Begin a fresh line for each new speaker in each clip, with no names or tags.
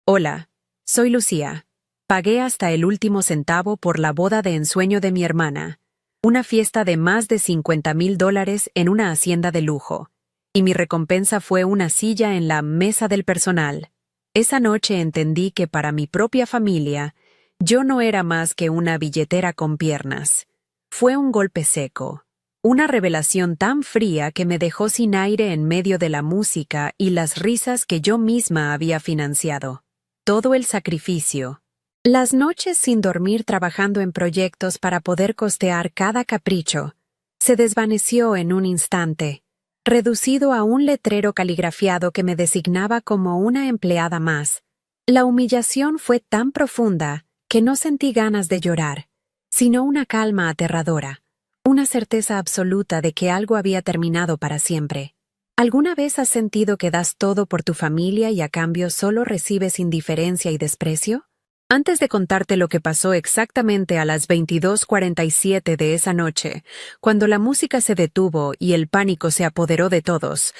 Hola, soy Lucía. Pagué hasta el último centavo por la boda de ensueño de mi hermana, una fiesta de más de $50,000 en una hacienda de lujo, y mi recompensa fue una silla en la mesa del personal. Esa noche entendí que para mi propia familia, yo no era más que una billetera con piernas. Fue un golpe seco, una revelación tan fría que me dejó sin aire en medio de la música y las risas que yo misma había financiado. Todo el sacrificio. Las noches sin dormir trabajando en proyectos para poder costear cada capricho, se desvaneció en un instante, reducido a un letrero caligrafiado que me designaba como una empleada más. La humillación fue tan profunda que no sentí ganas de llorar, sino una calma aterradora, una certeza absoluta de que algo había terminado para siempre. ¿Alguna vez has sentido que das todo por tu familia y a cambio solo recibes indiferencia y desprecio? Antes de contarte lo que pasó exactamente a las 22:47 de esa noche, cuando la música se detuvo y el pánico se apoderó de todos,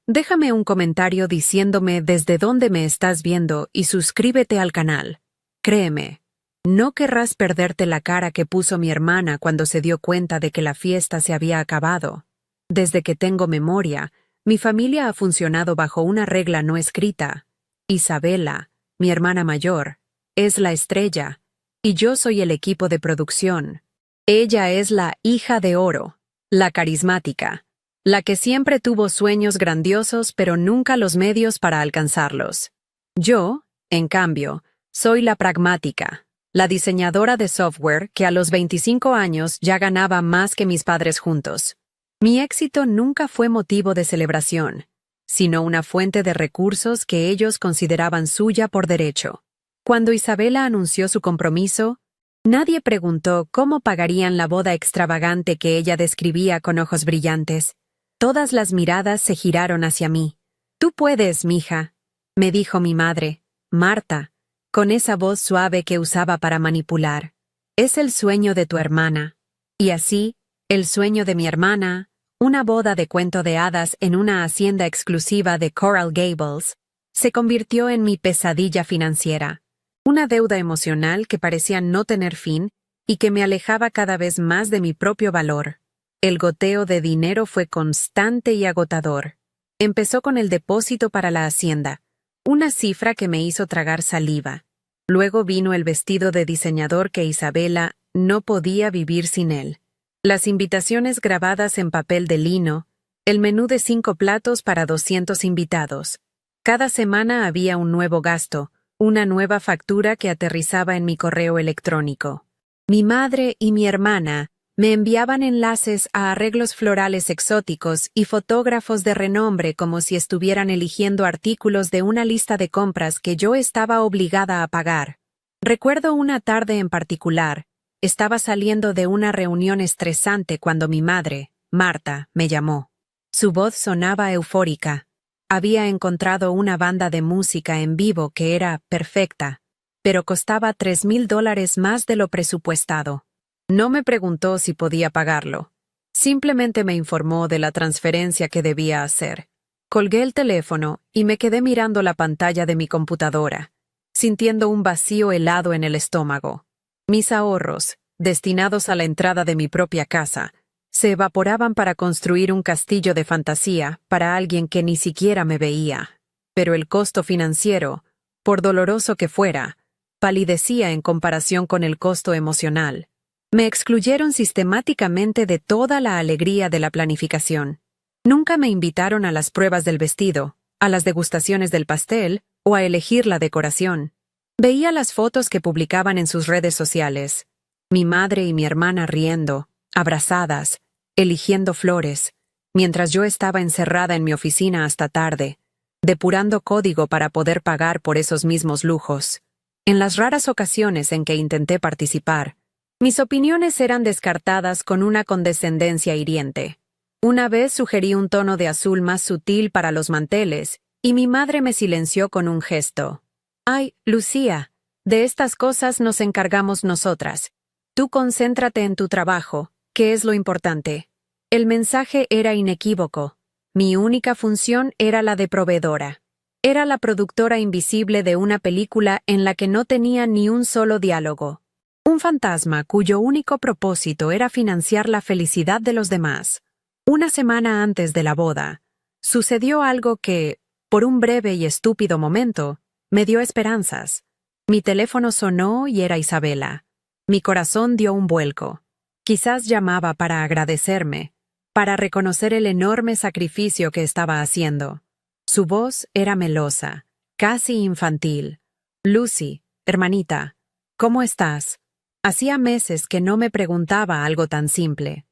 déjame un comentario diciéndome desde dónde me estás viendo y suscríbete al canal. Créeme, no querrás perderte la cara que puso mi hermana cuando se dio cuenta de que la fiesta se había acabado. Desde que tengo memoria, mi familia ha funcionado bajo una regla no escrita. Isabela, mi hermana mayor, es la estrella, y yo soy el equipo de producción. Ella es la hija de oro, la carismática, la que siempre tuvo sueños grandiosos pero nunca los medios para alcanzarlos. Yo, en cambio, soy la pragmática, la diseñadora de software que a los 25 años ya ganaba más que mis padres juntos. Mi éxito nunca fue motivo de celebración, sino una fuente de recursos que ellos consideraban suya por derecho. Cuando Isabela anunció su compromiso, nadie preguntó cómo pagarían la boda extravagante que ella describía con ojos brillantes. Todas las miradas se giraron hacia mí. «Tú puedes, mija», me dijo mi madre, Marta, con esa voz suave que usaba para manipular. «Es el sueño de tu hermana». Y así, el sueño de mi hermana, una boda de cuento de hadas en una hacienda exclusiva de Coral Gables, se convirtió en mi pesadilla financiera, una deuda emocional que parecía no tener fin y que me alejaba cada vez más de mi propio valor. El goteo de dinero fue constante y agotador. Empezó con el depósito para la hacienda, una cifra que me hizo tragar saliva. Luego vino el vestido de diseñador que Isabela no podía vivir sin él. Las invitaciones grabadas en papel de lino, el menú de 5 platos para 200 invitados. Cada semana había un nuevo gasto, una nueva factura que aterrizaba en mi correo electrónico. Mi madre y mi hermana me enviaban enlaces a arreglos florales exóticos y fotógrafos de renombre como si estuvieran eligiendo artículos de una lista de compras que yo estaba obligada a pagar. Recuerdo una tarde en particular. Estaba saliendo de una reunión estresante cuando mi madre, Marta, me llamó. Su voz sonaba eufórica. Había encontrado una banda de música en vivo que era perfecta, pero costaba $3,000 más de lo presupuestado. No me preguntó si podía pagarlo. Simplemente me informó de la transferencia que debía hacer. Colgué el teléfono y me quedé mirando la pantalla de mi computadora, sintiendo un vacío helado en el estómago. Mis ahorros, destinados a la entrada de mi propia casa, se evaporaban para construir un castillo de fantasía para alguien que ni siquiera me veía. Pero el costo financiero, por doloroso que fuera, palidecía en comparación con el costo emocional. Me excluyeron sistemáticamente de toda la alegría de la planificación. Nunca me invitaron a las pruebas del vestido, a las degustaciones del pastel o a elegir la decoración. Veía las fotos que publicaban en sus redes sociales. Mi madre y mi hermana riendo, abrazadas, eligiendo flores, mientras yo estaba encerrada en mi oficina hasta tarde, depurando código para poder pagar por esos mismos lujos. En las raras ocasiones en que intenté participar, mis opiniones eran descartadas con una condescendencia hiriente. Una vez sugerí un tono de azul más sutil para los manteles, y mi madre me silenció con un gesto. «Ay, Lucía, de estas cosas nos encargamos nosotras. Tú concéntrate en tu trabajo, que es lo importante». El mensaje era inequívoco. Mi única función era la de proveedora. Era la productora invisible de una película en la que no tenía ni un solo diálogo. Un fantasma cuyo único propósito era financiar la felicidad de los demás. Una semana antes de la boda, sucedió algo que, por un breve y estúpido momento, me dio esperanzas. Mi teléfono sonó y era Isabela. Mi corazón dio un vuelco. Quizás llamaba para agradecerme, para reconocer el enorme sacrificio que estaba haciendo. Su voz era melosa, casi infantil. Lucy, hermanita, ¿cómo estás? Hacía meses que no me preguntaba algo tan simple.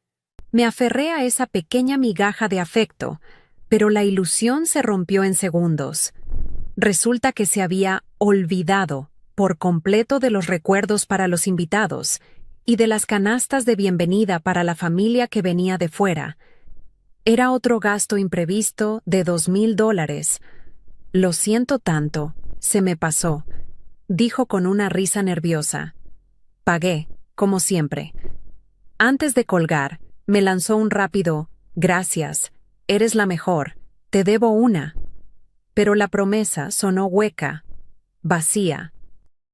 Me aferré a esa pequeña migaja de afecto, pero la ilusión se rompió en segundos. Resulta que se había olvidado por completo de los recuerdos para los invitados y de las canastas de bienvenida para la familia que venía de fuera. Era otro gasto imprevisto de $2,000. Lo siento tanto, se me pasó, dijo con una risa nerviosa. Pagué, como siempre. Antes de colgar, me lanzó un rápido, gracias, eres la mejor, te debo una. Pero la promesa sonó hueca, vacía,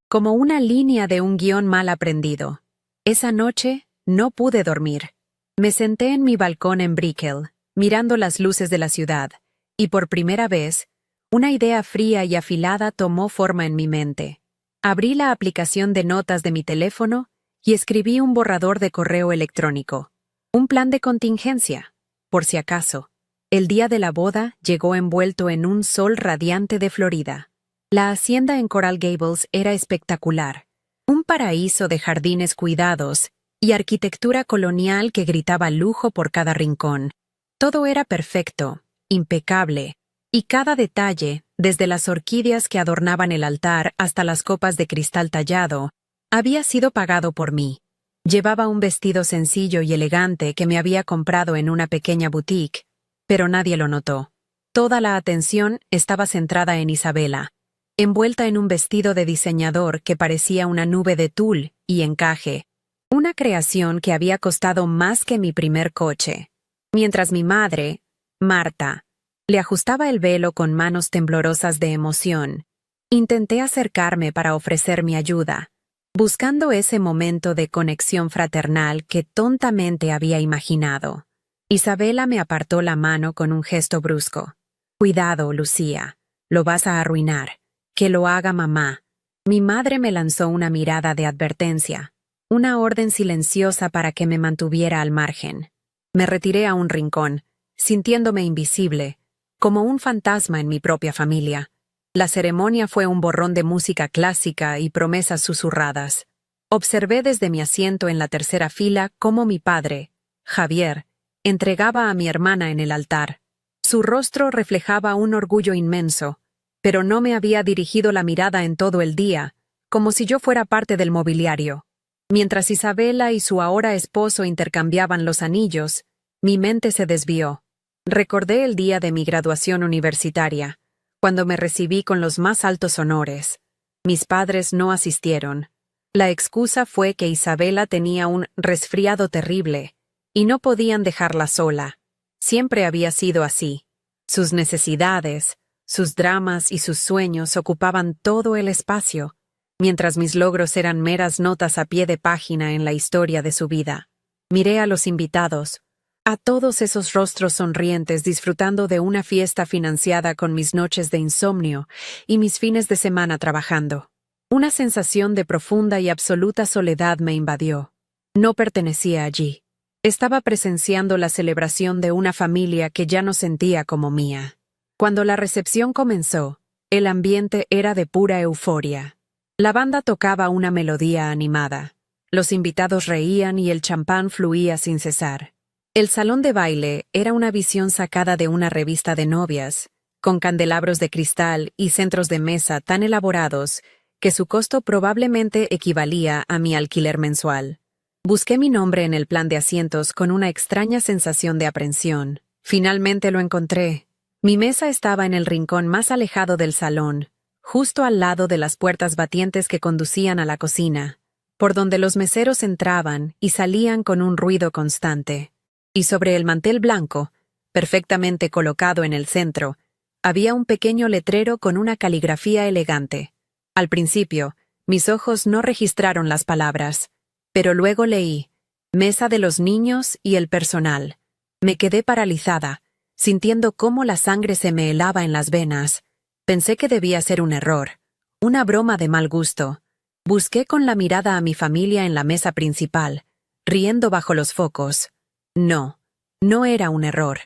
como una línea de un guión mal aprendido. Esa noche no pude dormir. Me senté en mi balcón en Brickell, mirando las luces de la ciudad, y por primera vez, una idea fría y afilada tomó forma en mi mente. Abrí la aplicación de notas de mi teléfono y escribí un borrador de correo electrónico. Un plan de contingencia, por si acaso. El día de la boda llegó envuelto en un sol radiante de Florida. La hacienda en Coral Gables era espectacular. Un paraíso de jardines cuidados y arquitectura colonial que gritaba lujo por cada rincón. Todo era perfecto, impecable, y cada detalle, desde las orquídeas que adornaban el altar hasta las copas de cristal tallado, había sido pagado por mí. Llevaba un vestido sencillo y elegante que me había comprado en una pequeña boutique, pero nadie lo notó. Toda la atención estaba centrada en Isabela, envuelta en un vestido de diseñador que parecía una nube de tul y encaje, una creación que había costado más que mi primer coche. Mientras mi madre, Marta, le ajustaba el velo con manos temblorosas de emoción, intenté acercarme para ofrecer mi ayuda, buscando ese momento de conexión fraternal que tontamente había imaginado. Isabela me apartó la mano con un gesto brusco. Cuidado, Lucía, lo vas a arruinar. Que lo haga mamá. Mi madre me lanzó una mirada de advertencia, una orden silenciosa para que me mantuviera al margen. Me retiré a un rincón, sintiéndome invisible, como un fantasma en mi propia familia. La ceremonia fue un borrón de música clásica y promesas susurradas. Observé desde mi asiento en la tercera fila cómo mi padre, Javier, entregaba a mi hermana en el altar. Su rostro reflejaba un orgullo inmenso, pero no me había dirigido la mirada en todo el día, como si yo fuera parte del mobiliario. Mientras Isabela y su ahora esposo intercambiaban los anillos, mi mente se desvió. Recordé el día de mi graduación universitaria, cuando me recibí con los más altos honores. Mis padres no asistieron. La excusa fue que Isabela tenía un resfriado terrible, y no podían dejarla sola. Siempre había sido así. Sus necesidades, sus dramas y sus sueños ocupaban todo el espacio, mientras mis logros eran meras notas a pie de página en la historia de su vida. Miré a los invitados, a todos esos rostros sonrientes disfrutando de una fiesta financiada con mis noches de insomnio y mis fines de semana trabajando. Una sensación de profunda y absoluta soledad me invadió. No pertenecía allí. Estaba presenciando la celebración de una familia que ya no sentía como mía. Cuando la recepción comenzó, el ambiente era de pura euforia. La banda tocaba una melodía animada. Los invitados reían y el champán fluía sin cesar. El salón de baile era una visión sacada de una revista de novias, con candelabros de cristal y centros de mesa tan elaborados que su costo probablemente equivalía a mi alquiler mensual. Busqué mi nombre en el plan de asientos con una extraña sensación de aprensión. Finalmente lo encontré. Mi mesa estaba en el rincón más alejado del salón, justo al lado de las puertas batientes que conducían a la cocina, por donde los meseros entraban y salían con un ruido constante. Y sobre el mantel blanco, perfectamente colocado en el centro, Había un pequeño letrero con una caligrafía elegante. Al principio, mis ojos no registraron las palabras, pero luego leí: Mesa de los niños y el personal. Me quedé paralizada, sintiendo cómo la sangre se me helaba en las venas. Pensé que debía ser un error, una broma de mal gusto. Busqué con la mirada a mi familia en la mesa principal, riendo bajo los focos. No, no era un error.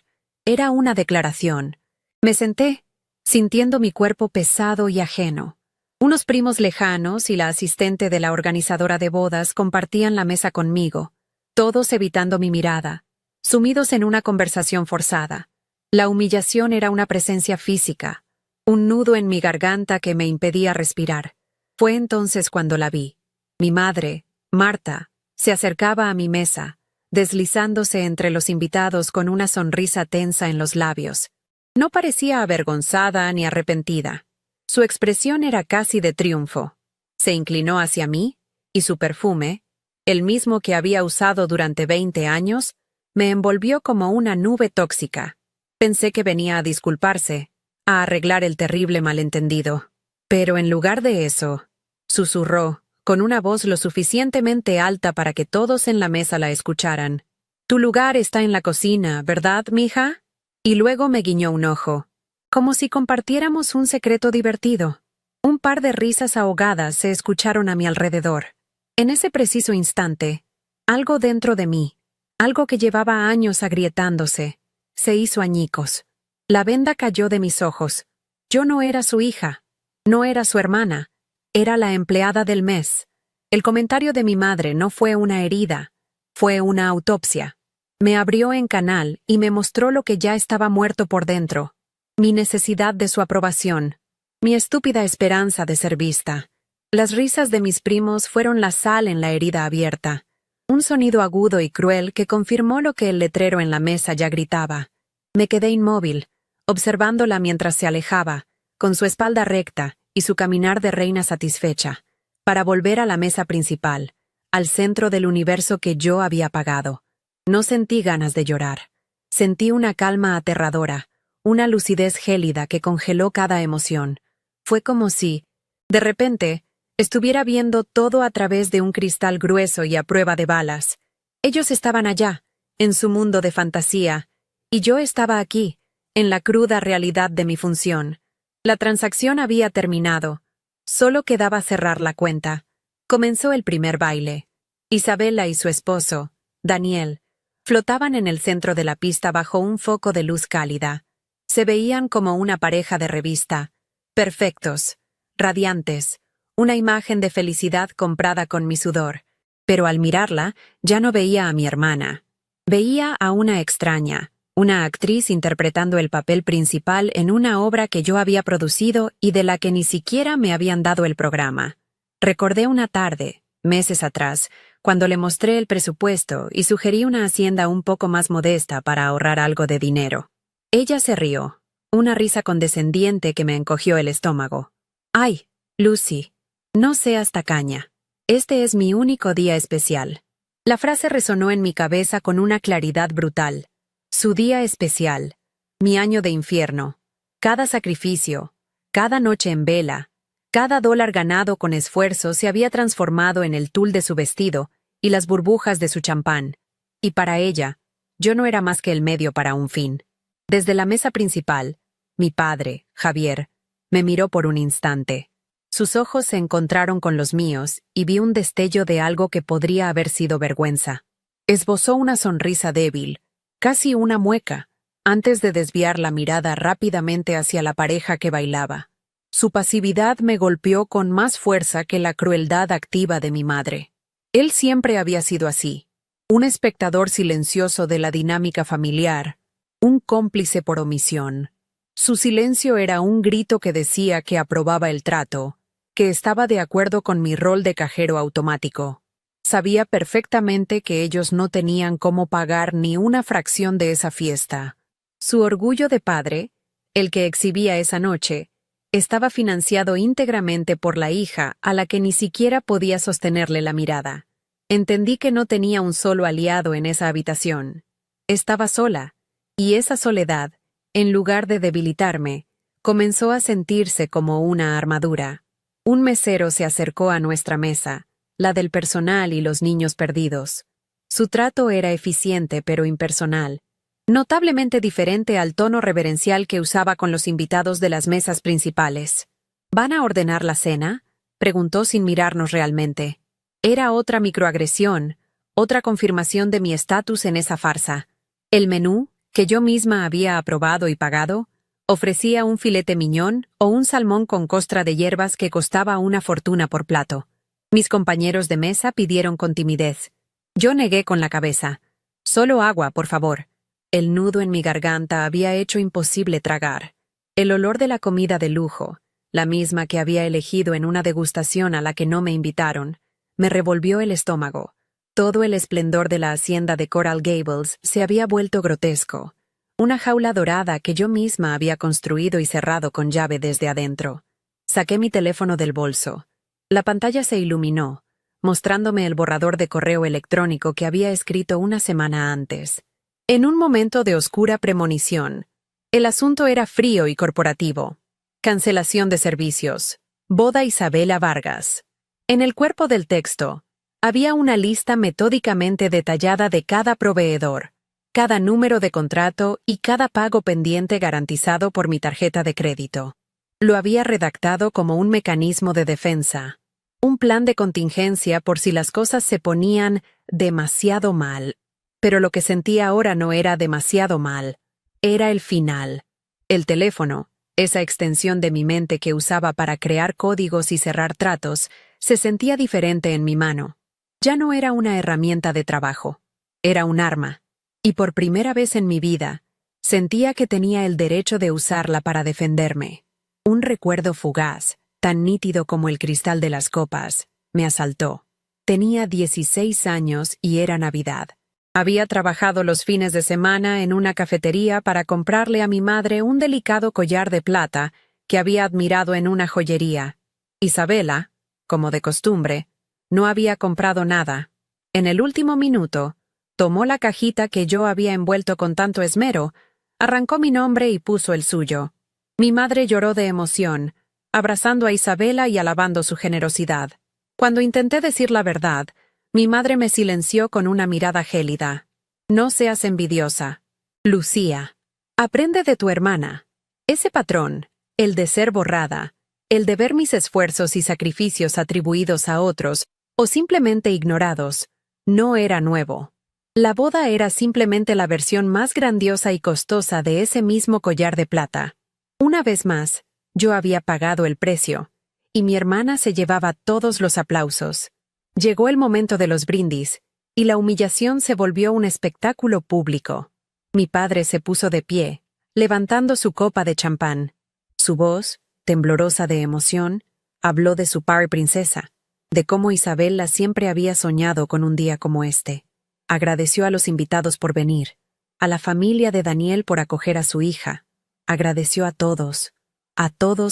Era una declaración. Me senté, sintiendo mi cuerpo pesado y ajeno. Unos primos lejanos y la asistente de la organizadora de bodas compartían la mesa conmigo, todos evitando mi mirada, sumidos en una conversación forzada. La humillación era una presencia física, un nudo en mi garganta que me impedía respirar. Fue entonces cuando la vi. Mi madre, Marta, se acercaba a mi mesa, deslizándose entre los invitados con una sonrisa tensa en los labios. No parecía avergonzada ni arrepentida. Su expresión era casi de triunfo. Se inclinó hacia mí, y su perfume, el mismo que había usado durante 20 años, me envolvió como una nube tóxica. Pensé que venía a disculparse, a arreglar el terrible malentendido. Pero en lugar de eso, susurró, con una voz lo suficientemente alta para que todos en la mesa la escucharan: «Tu lugar está en la cocina, ¿verdad, mija?» Y luego me guiñó un ojo, como si compartiéramos un secreto divertido. Un par de risas ahogadas se escucharon a mi alrededor. En ese preciso instante, algo dentro de mí, algo que llevaba años agrietándose, se hizo añicos. La venda cayó de mis ojos. Yo no era su hija, no era su hermana, era la empleada del mes. El comentario de mi madre no fue una herida, fue una autopsia. Me abrió en canal y me mostró lo que ya estaba muerto por dentro. Mi necesidad de su aprobación, mi estúpida esperanza de ser vista. Las risas de mis primos fueron la sal en la herida abierta, un sonido agudo y cruel que confirmó lo que el letrero en la mesa ya gritaba. Me quedé inmóvil, observándola mientras se alejaba, con su espalda recta y su caminar de reina satisfecha, para volver a la mesa principal, al centro del universo que yo había apagado. No sentí ganas de llorar. Sentí una calma aterradora, una lucidez gélida que congeló cada emoción. Fue como si, de repente, estuviera viendo todo a través de un cristal grueso y a prueba de balas. Ellos estaban allá, en su mundo de fantasía, y yo estaba aquí, en la cruda realidad de mi función. La transacción había terminado. Solo quedaba cerrar la cuenta. Comenzó el primer baile. Isabela y su esposo, Daniel, flotaban en el centro de la pista bajo un foco de luz cálida. Se veían como una pareja de revista, perfectos, radiantes, una imagen de felicidad comprada con mi sudor. Pero al mirarla, ya no veía a mi hermana. Veía a una extraña, una actriz interpretando el papel principal en una obra que yo había producido y de la que ni siquiera me habían dado el programa. Recordé una tarde, meses atrás, cuando le mostré el presupuesto y sugerí una hacienda un poco más modesta para ahorrar algo de dinero. Ella se rió, una risa condescendiente que me encogió el estómago. «Ay, Lucy, no seas tacaña. Este es mi único día especial». La frase resonó en mi cabeza con una claridad brutal. Su día especial, mi año de infierno, cada sacrificio, cada noche en vela, cada dólar ganado con esfuerzo se había transformado en el tul de su vestido y las burbujas de su champán. Y para ella, yo no era más que el medio para un fin. Desde la mesa principal, mi padre, Javier, me miró por un instante. Sus ojos se encontraron con los míos y vi un destello de algo que podría haber sido vergüenza. Esbozó una sonrisa débil, casi una mueca, antes de desviar la mirada rápidamente hacia la pareja que bailaba. Su pasividad me golpeó con más fuerza que la crueldad activa de mi madre. Él siempre había sido así, un espectador silencioso de la dinámica familiar, un cómplice por omisión. Su silencio era un grito que decía que aprobaba el trato, que estaba de acuerdo con mi rol de cajero automático. Sabía perfectamente que ellos no tenían cómo pagar ni una fracción de esa fiesta. Su orgullo de padre, el que exhibía esa noche, estaba financiado íntegramente por la hija a la que ni siquiera podía sostenerle la mirada. Entendí que no tenía un solo aliado en esa habitación. Estaba sola, y esa soledad, en lugar de debilitarme, comenzó a sentirse como una armadura. Un mesero se acercó a nuestra mesa, la del personal y los niños perdidos. Su trato era eficiente pero impersonal, notablemente diferente al tono reverencial que usaba con los invitados de las mesas principales. ¿Van a ordenar la cena?, preguntó sin mirarnos realmente. Era otra microagresión, otra confirmación de mi estatus en esa farsa. El menú, que yo misma había aprobado y pagado, ofrecía un filete miñón o un salmón con costra de hierbas que costaba una fortuna por plato. Mis compañeros de mesa pidieron con timidez. Yo negué con la cabeza. «Solo agua, por favor». El nudo en mi garganta había hecho imposible tragar. El olor de la comida de lujo, la misma que había elegido en una degustación a la que no me invitaron, me revolvió el estómago. Todo el esplendor de la hacienda de Coral Gables se había vuelto grotesco. Una jaula dorada que yo misma había construido y cerrado con llave desde adentro. Saqué mi teléfono del bolso. La pantalla se iluminó, mostrándome el borrador de correo electrónico que había escrito una semana antes. En un momento de oscura premonición, el asunto era frío y corporativo. Cancelación de servicios. Boda Isabela Vargas. En el cuerpo del texto, había una lista metódicamente detallada de cada proveedor, cada número de contrato y cada pago pendiente garantizado por mi tarjeta de crédito. Lo había redactado como un mecanismo de defensa, un plan de contingencia por si las cosas se ponían demasiado mal. Pero lo que sentía ahora no era demasiado mal, era el final. El teléfono, esa extensión de mi mente que usaba para crear códigos y cerrar tratos, se sentía diferente en mi mano. Ya no era una herramienta de trabajo, era un arma. Y por primera vez en mi vida, sentía que tenía el derecho de usarla para defenderme. Un recuerdo fugaz, tan nítido como el cristal de las copas, me asaltó. Tenía 16 años y era Navidad. Había trabajado los fines de semana en una cafetería para comprarle a mi madre un delicado collar de plata que había admirado en una joyería. Isabela, como de costumbre, no había comprado nada. En el último minuto, tomó la cajita que yo había envuelto con tanto esmero, arrancó mi nombre y puso el suyo. Mi madre lloró de emoción, abrazando a Isabela y alabando su generosidad. Cuando intenté decir la verdad, mi madre me silenció con una mirada gélida. «No seas envidiosa. Lucía, aprende de tu hermana. Ese patrón, el de ser borrada, el de ver mis esfuerzos y sacrificios atribuidos a otros, o simplemente ignorados, no era nuevo. La boda era simplemente la versión más grandiosa y costosa de ese mismo collar de plata. Una vez más, yo había pagado el precio, y mi hermana se llevaba todos los aplausos. Llegó el momento de los brindis, y la humillación se volvió un espectáculo público. Mi padre se puso de pie, levantando su copa de champán. Su voz, temblorosa de emoción, habló de su par princesa, de cómo Isabela siempre había soñado con un día como este. Agradeció a los invitados por venir, a la familia de Daniel por acoger a su hija. Agradeció a todos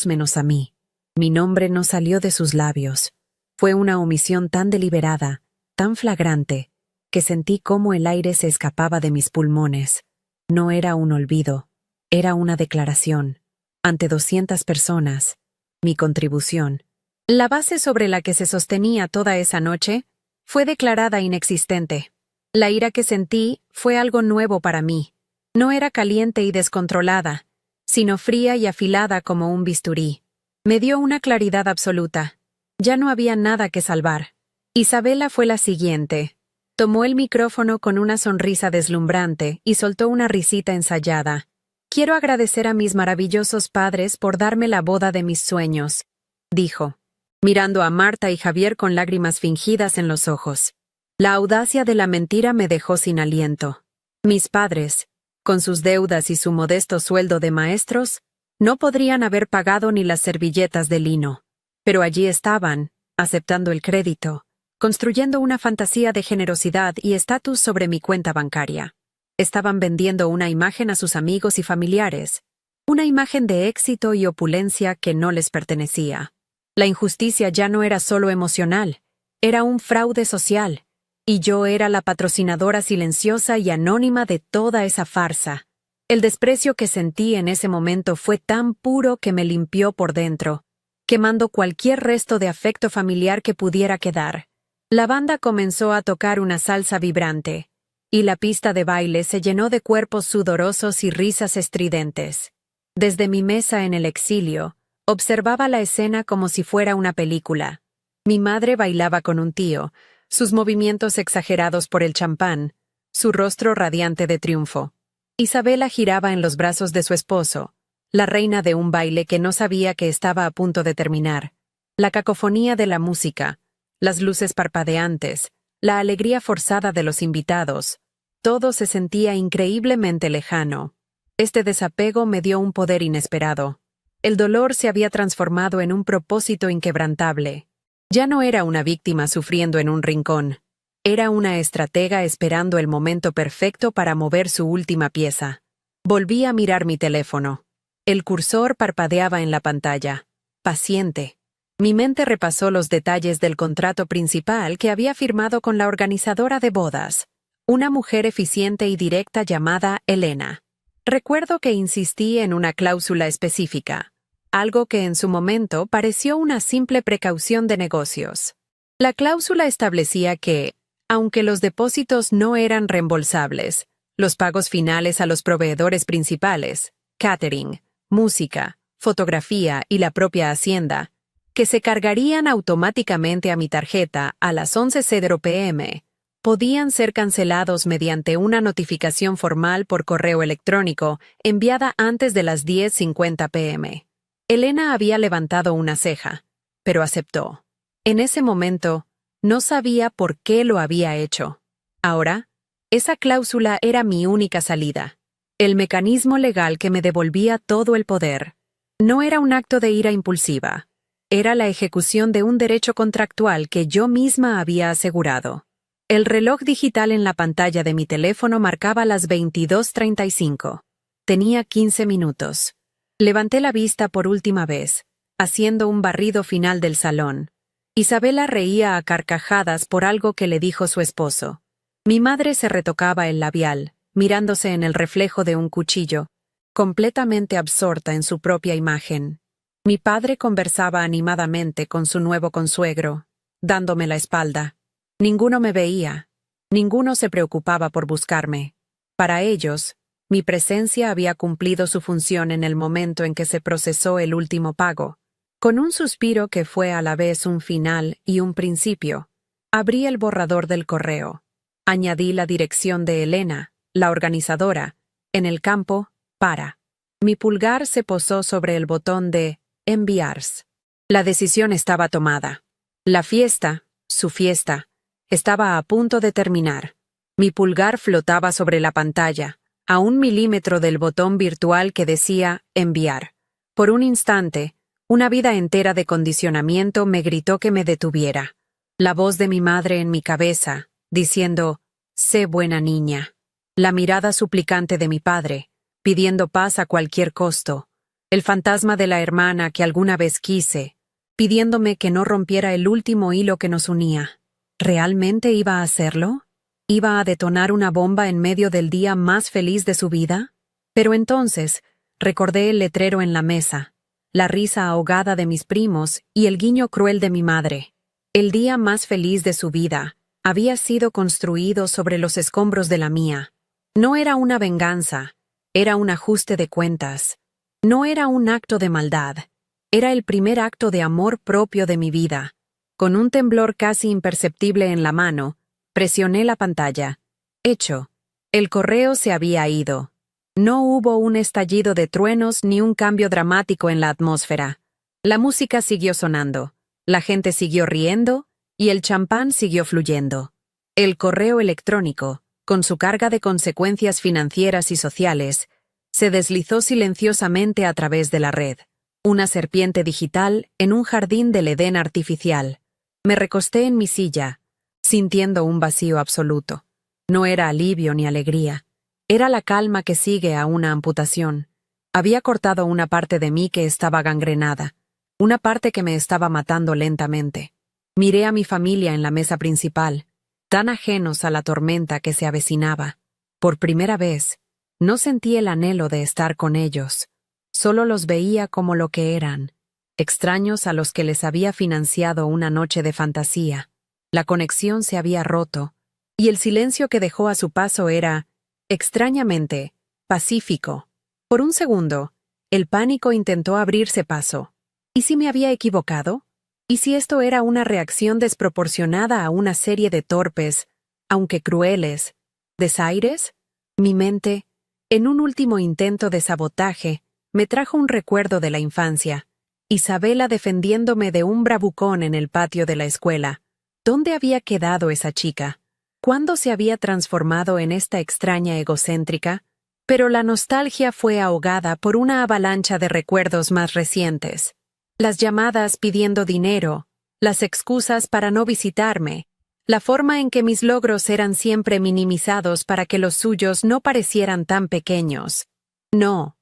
menos a mí. Mi nombre no salió de sus labios. Fue una omisión tan deliberada, tan flagrante, que sentí cómo el aire se escapaba de mis pulmones. No era un olvido, era una declaración. Ante 200 personas, mi contribución, la base sobre la que se sostenía toda esa noche, fue declarada inexistente. La ira que sentí fue algo nuevo para mí. No era caliente y descontrolada, sino fría y afilada como un bisturí. Me dio una claridad absoluta. Ya no había nada que salvar. Isabela fue la siguiente. Tomó el micrófono con una sonrisa deslumbrante y soltó una risita ensayada. «Quiero agradecer a mis maravillosos padres por darme la boda de mis sueños», dijo, mirando a Marta y Javier con lágrimas fingidas en los ojos. La audacia de la mentira me dejó sin aliento. Mis padres, con sus deudas y su modesto sueldo de maestros, no podrían haber pagado ni las servilletas de lino. Pero allí estaban, aceptando el crédito, construyendo una fantasía de generosidad y estatus sobre mi cuenta bancaria. Estaban vendiendo una imagen a sus amigos y familiares, una imagen de éxito y opulencia que no les pertenecía. La injusticia ya no era solo emocional, era un fraude social, y yo era la patrocinadora silenciosa y anónima de toda esa farsa. El desprecio que sentí en ese momento fue tan puro que me limpió por dentro, quemando cualquier resto de afecto familiar que pudiera quedar. La banda comenzó a tocar una salsa vibrante, y la pista de baile se llenó de cuerpos sudorosos y risas estridentes. Desde mi mesa en el exilio, observaba la escena como si fuera una película. Mi madre bailaba con un tío, sus movimientos exagerados por el champán, su rostro radiante de triunfo. Isabela giraba en los brazos de su esposo, la reina de un baile que no sabía que estaba a punto de terminar. La cacofonía de la música, las luces parpadeantes, la alegría forzada de los invitados, todo se sentía increíblemente lejano. Este desapego me dio un poder inesperado. El dolor se había transformado en un propósito inquebrantable. Ya no era una víctima sufriendo en un rincón. Era una estratega esperando el momento perfecto para mover su última pieza. Volví a mirar mi teléfono. El cursor parpadeaba en la pantalla. Paciente. Mi mente repasó los detalles del contrato principal que había firmado con la organizadora de bodas, una mujer eficiente y directa llamada Elena. Recuerdo que insistí en una cláusula específica, algo que en su momento pareció una simple precaución de negocios. La cláusula establecía que, aunque los depósitos no eran reembolsables, los pagos finales a los proveedores principales, catering, música, fotografía y la propia hacienda, que se cargarían automáticamente a mi tarjeta a las 11:00 p.m., podían ser cancelados mediante una notificación formal por correo electrónico enviada antes de las 10:50 p.m. Elena había levantado una ceja, pero aceptó. En ese momento, no sabía por qué lo había hecho. Ahora, esa cláusula era mi única salida, el mecanismo legal que me devolvía todo el poder. No era un acto de ira impulsiva, era la ejecución de un derecho contractual que yo misma había asegurado. El reloj digital en la pantalla de mi teléfono marcaba las 22:35. Tenía 15 minutos. Levanté la vista por última vez, haciendo un barrido final del salón. Isabela reía a carcajadas por algo que le dijo su esposo. Mi madre se retocaba el labial, mirándose en el reflejo de un cuchillo, completamente absorta en su propia imagen. Mi padre conversaba animadamente con su nuevo consuegro, dándome la espalda. Ninguno me veía, ninguno se preocupaba por buscarme. Para ellos, mi presencia había cumplido su función en el momento en que se procesó el último pago. Con un suspiro que fue a la vez un final y un principio, abrí el borrador del correo. Añadí la dirección de Elena, la organizadora, en el campo para. Mi pulgar se posó sobre el botón de enviar. La decisión estaba tomada. La fiesta, su fiesta, estaba a punto de terminar. Mi pulgar flotaba sobre la pantalla, a 1 milímetro del botón virtual que decía enviar. Por un instante, una vida entera de condicionamiento me gritó que me detuviera. La voz de mi madre en mi cabeza, diciendo, sé buena niña. La mirada suplicante de mi padre, pidiendo paz a cualquier costo. El fantasma de la hermana que alguna vez quise, pidiéndome que no rompiera el último hilo que nos unía. ¿Realmente iba a hacerlo? ¿Iba a detonar una bomba en medio del día más feliz de su vida? Pero entonces, recordé el letrero en la mesa, la risa ahogada de mis primos y el guiño cruel de mi madre. El día más feliz de su vida había sido construido sobre los escombros de la mía. No era una venganza, era un ajuste de cuentas. No era un acto de maldad, era el primer acto de amor propio de mi vida. Con un temblor casi imperceptible en la mano, presioné la pantalla. Hecho. El correo se había ido. No hubo un estallido de truenos ni un cambio dramático en la atmósfera. La música siguió sonando, la gente siguió riendo y el champán siguió fluyendo. El correo electrónico, con su carga de consecuencias financieras y sociales, se deslizó silenciosamente a través de la red. Una serpiente digital en un jardín del Edén artificial. Me recosté en mi silla, sintiendo un vacío absoluto. No era alivio ni alegría. Era la calma que sigue a una amputación. Había cortado una parte de mí que estaba gangrenada, una parte que me estaba matando lentamente. Miré a mi familia en la mesa principal, tan ajenos a la tormenta que se avecinaba. Por primera vez, No sentí el anhelo de estar con ellos. Solo los veía como lo que eran, extraños a los que les había financiado una noche de fantasía. La conexión se había roto, y el silencio que dejó a su paso era, extrañamente, pacífico. Por un segundo, el pánico intentó abrirse paso. ¿Y si me había equivocado? ¿Y si esto era una reacción desproporcionada a una serie de torpes, aunque crueles, desaires? Mi mente, en un último intento de sabotaje, me trajo un recuerdo de la infancia. Isabela defendiéndome de un bravucón en el patio de la escuela. ¿Dónde había quedado esa chica? ¿Cuándo se había transformado en esta extraña egocéntrica? Pero la nostalgia fue ahogada por una avalancha de recuerdos más recientes. Las llamadas pidiendo dinero, las excusas para no visitarme, la forma en que mis logros eran siempre minimizados para que los suyos no parecieran tan pequeños. No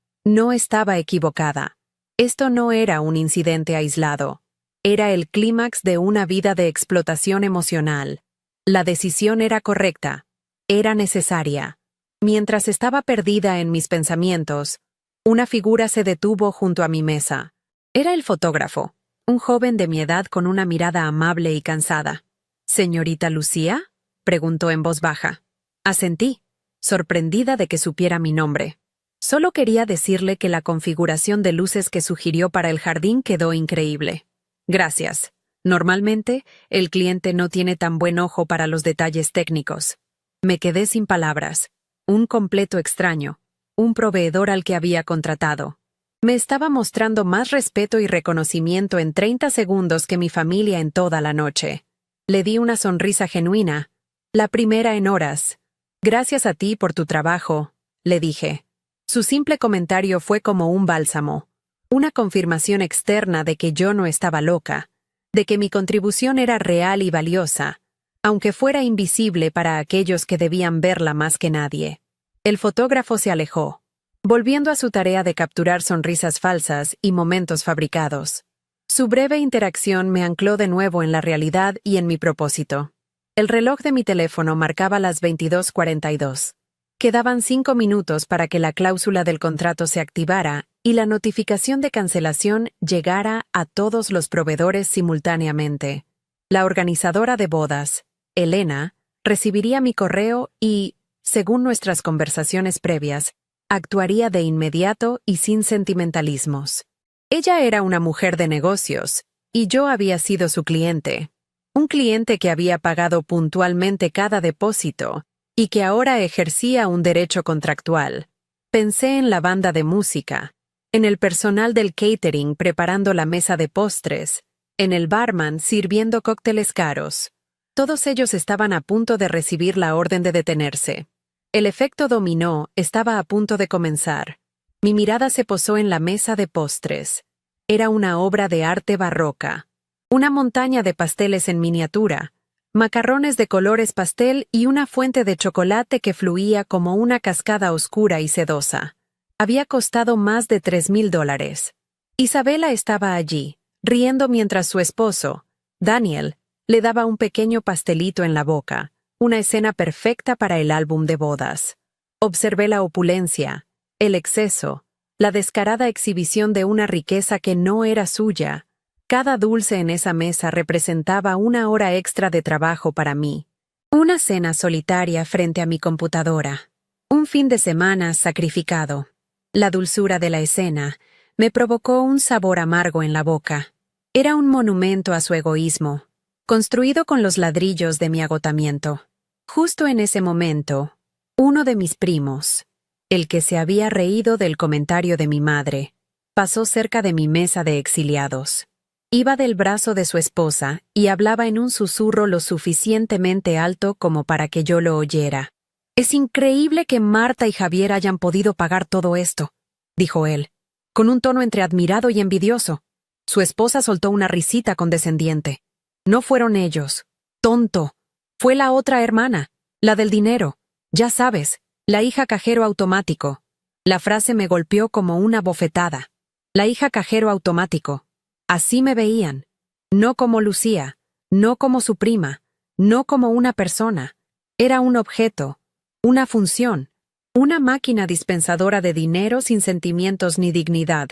estaba equivocada. Esto no era un incidente aislado. Era el clímax de una vida de explotación emocional. La decisión era correcta. Era necesaria. Mientras estaba perdida en mis pensamientos, una figura se detuvo junto a mi mesa. Era el fotógrafo, un joven de mi edad con una mirada amable y cansada. «¿Señorita Lucía?», preguntó en voz baja. Asentí, sorprendida de que supiera mi nombre. Solo quería decirle que la configuración de luces que sugirió para el jardín quedó increíble. Gracias. Normalmente, el cliente no tiene tan buen ojo para los detalles técnicos. Me quedé sin palabras. Un completo extraño. Un proveedor al que había contratado. Me estaba mostrando más respeto y reconocimiento en 30 segundos que mi familia en toda la noche. Le di una sonrisa genuina. La primera en horas. Gracias a ti por tu trabajo, le dije. Su simple comentario fue como un bálsamo. Una confirmación externa de que yo no estaba loca. De que mi contribución era real y valiosa, aunque fuera invisible para aquellos que debían verla más que nadie. El fotógrafo se alejó, volviendo a su tarea de capturar sonrisas falsas y momentos fabricados. Su breve interacción me ancló de nuevo en la realidad y en mi propósito. El reloj de mi teléfono marcaba las 22:42. Quedaban 5 minutos para que la cláusula del contrato se activara y la notificación de cancelación llegara a todos los proveedores simultáneamente. La organizadora de bodas, Elena, recibiría mi correo y, según nuestras conversaciones previas, actuaría de inmediato y sin sentimentalismos. Ella era una mujer de negocios, y yo había sido su cliente. Un cliente que había pagado puntualmente cada depósito, y que ahora ejercía un derecho contractual. Pensé en la banda de música, en el personal del catering preparando la mesa de postres, en el barman sirviendo cócteles caros. Todos ellos estaban a punto de recibir la orden de detenerse. El efecto dominó estaba a punto de comenzar. Mi mirada se posó en la mesa de postres. Era una obra de arte barroca. Una montaña de pasteles en miniatura, macarrones de colores pastel y una fuente de chocolate que fluía como una cascada oscura y sedosa. Había costado más de $3,000. Isabela estaba allí, riendo mientras su esposo, Daniel, le daba un pequeño pastelito en la boca, una escena perfecta para el álbum de bodas. Observé la opulencia, el exceso, la descarada exhibición de una riqueza que no era suya. Cada dulce en esa mesa representaba una hora extra de trabajo para mí. Una cena solitaria frente a mi computadora. Un fin de semana sacrificado. La dulzura de la escena me provocó un sabor amargo en la boca. Era un monumento a su egoísmo, construido con los ladrillos de mi agotamiento. Justo en ese momento, uno de mis primos, el que se había reído del comentario de mi madre, pasó cerca de mi mesa de exiliados. Iba del brazo de su esposa y hablaba en un susurro lo suficientemente alto como para que yo lo oyera. «Es increíble que Marta y Javier hayan podido pagar todo esto», dijo él, con un tono entre admirado y envidioso. Su esposa soltó una risita condescendiente. «No fueron ellos. Tonto. Fue la otra hermana, la del dinero. Ya sabes, la hija cajero automático». La frase me golpeó como una bofetada. La hija cajero automático. Así me veían. No como Lucía, no como su prima, no como una persona. Era un objeto, una función, Una máquina dispensadora de dinero sin sentimientos ni dignidad.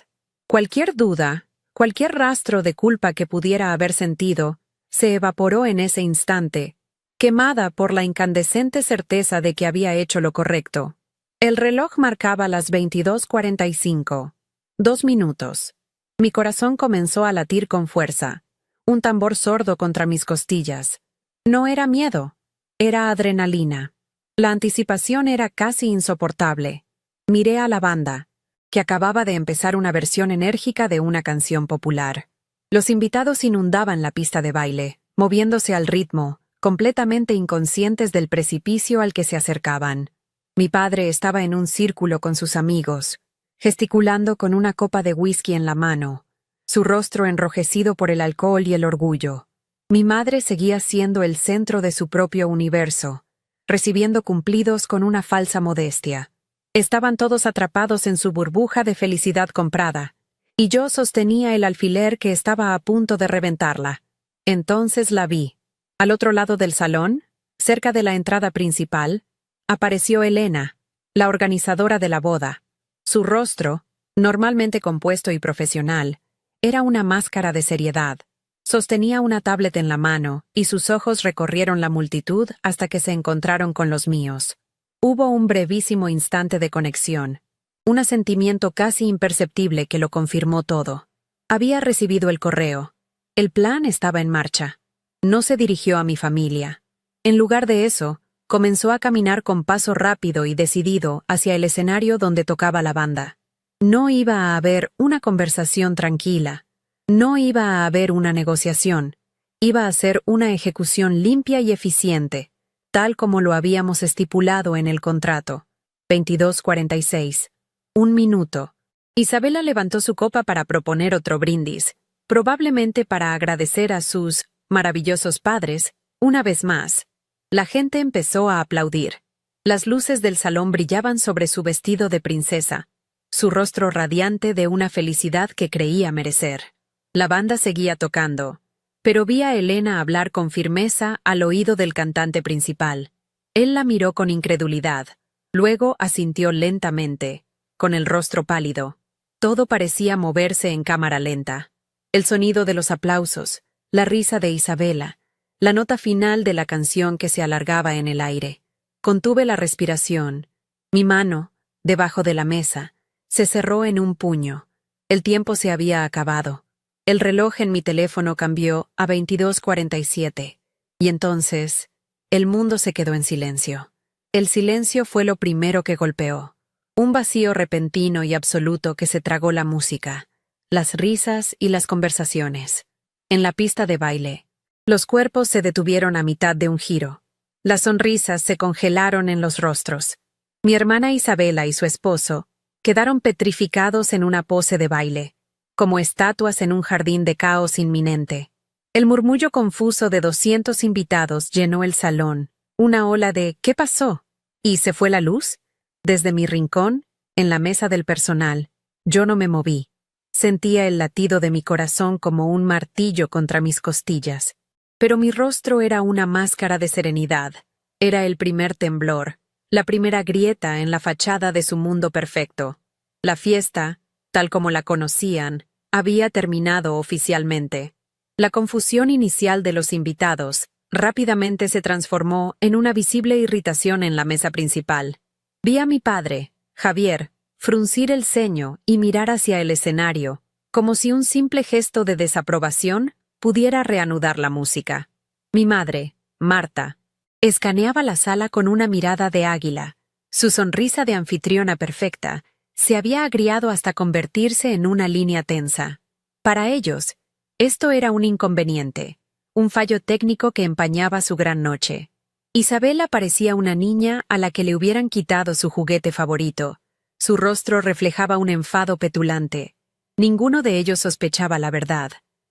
Cualquier duda, cualquier rastro de culpa que pudiera haber sentido, se evaporó en ese instante, quemada por la incandescente certeza de que había hecho lo correcto. El reloj marcaba las 22:45. 2 minutos. Mi corazón comenzó a latir con fuerza, un tambor sordo contra mis costillas. No era miedo, era adrenalina. La anticipación era casi insoportable. Miré a la banda, que acababa de empezar una versión enérgica de una canción popular. Los invitados inundaban la pista de baile, moviéndose al ritmo, completamente inconscientes del precipicio al que se acercaban. Mi padre estaba en un círculo con sus amigos, gesticulando con una copa de whisky en la mano, su rostro enrojecido por el alcohol y el orgullo. Mi madre seguía siendo el centro de su propio universo, recibiendo cumplidos con una falsa modestia. Estaban todos atrapados en su burbuja de felicidad comprada, y yo sostenía el alfiler que estaba a punto de reventarla. Entonces la vi. Al otro lado del salón, cerca de la entrada principal, apareció Elena, la organizadora de la boda. Su rostro, normalmente compuesto y profesional, era una máscara de seriedad. Sostenía una tablet en la mano, y sus ojos recorrieron la multitud hasta que se encontraron con los míos. Hubo un brevísimo instante de conexión, un asentimiento casi imperceptible que lo confirmó todo. Había recibido el correo. El plan estaba en marcha. No se dirigió a mi familia. En lugar de eso, comenzó a caminar con paso rápido y decidido hacia el escenario donde tocaba la banda. No iba a haber una conversación tranquila. No iba a haber una negociación. Iba a ser una ejecución limpia y eficiente, tal como lo habíamos estipulado en el contrato. 22:46. 1 minuto. Isabela levantó su copa para proponer otro brindis, probablemente para agradecer a sus maravillosos padres, una vez más. La gente empezó a aplaudir. Las luces del salón brillaban sobre su vestido de princesa, su rostro radiante de una felicidad que creía merecer. La banda seguía tocando, pero vi a Elena hablar con firmeza al oído del cantante principal. Él la miró con incredulidad, luego asintió lentamente, con el rostro pálido. Todo parecía moverse en cámara lenta. El sonido de los aplausos, la risa de Isabela, la nota final de la canción que se alargaba en el aire. Contuve la respiración. Mi mano, debajo de la mesa, se cerró en un puño. El tiempo se había acabado. El reloj en mi teléfono cambió a 22:47. Y entonces, el mundo se quedó en silencio. El silencio fue lo primero que golpeó. Un vacío repentino y absoluto que se tragó la música, las risas y las conversaciones. En la pista de baile, los cuerpos se detuvieron a mitad de un giro. Las sonrisas se congelaron en los rostros. Mi hermana Isabela y su esposo quedaron petrificados en una pose de baile, como estatuas en un jardín de caos inminente. El murmullo confuso de 200 invitados llenó el salón, una ola de ¿qué pasó? ¿Y se fue la luz? Desde mi rincón, en la mesa del personal, yo no me moví. Sentía el latido de mi corazón como un martillo contra mis costillas. Pero mi rostro era una máscara de serenidad. Era el primer temblor, la primera grieta en la fachada de su mundo perfecto. La fiesta, tal como la conocían, había terminado oficialmente. La confusión inicial de los invitados rápidamente se transformó en una visible irritación en la mesa principal. Vi a mi padre, Javier, fruncir el ceño y mirar hacia el escenario, como si un simple gesto de desaprobación pudiera reanudar la música. Mi madre, Marta, escaneaba la sala con una mirada de águila. Su sonrisa de anfitriona perfecta se había agriado hasta convertirse en una línea tensa. Para ellos, esto era un inconveniente, un fallo técnico que empañaba su gran noche. Isabela parecía una niña a la que le hubieran quitado su juguete favorito. Su rostro reflejaba un enfado petulante. Ninguno de ellos sospechaba la verdad.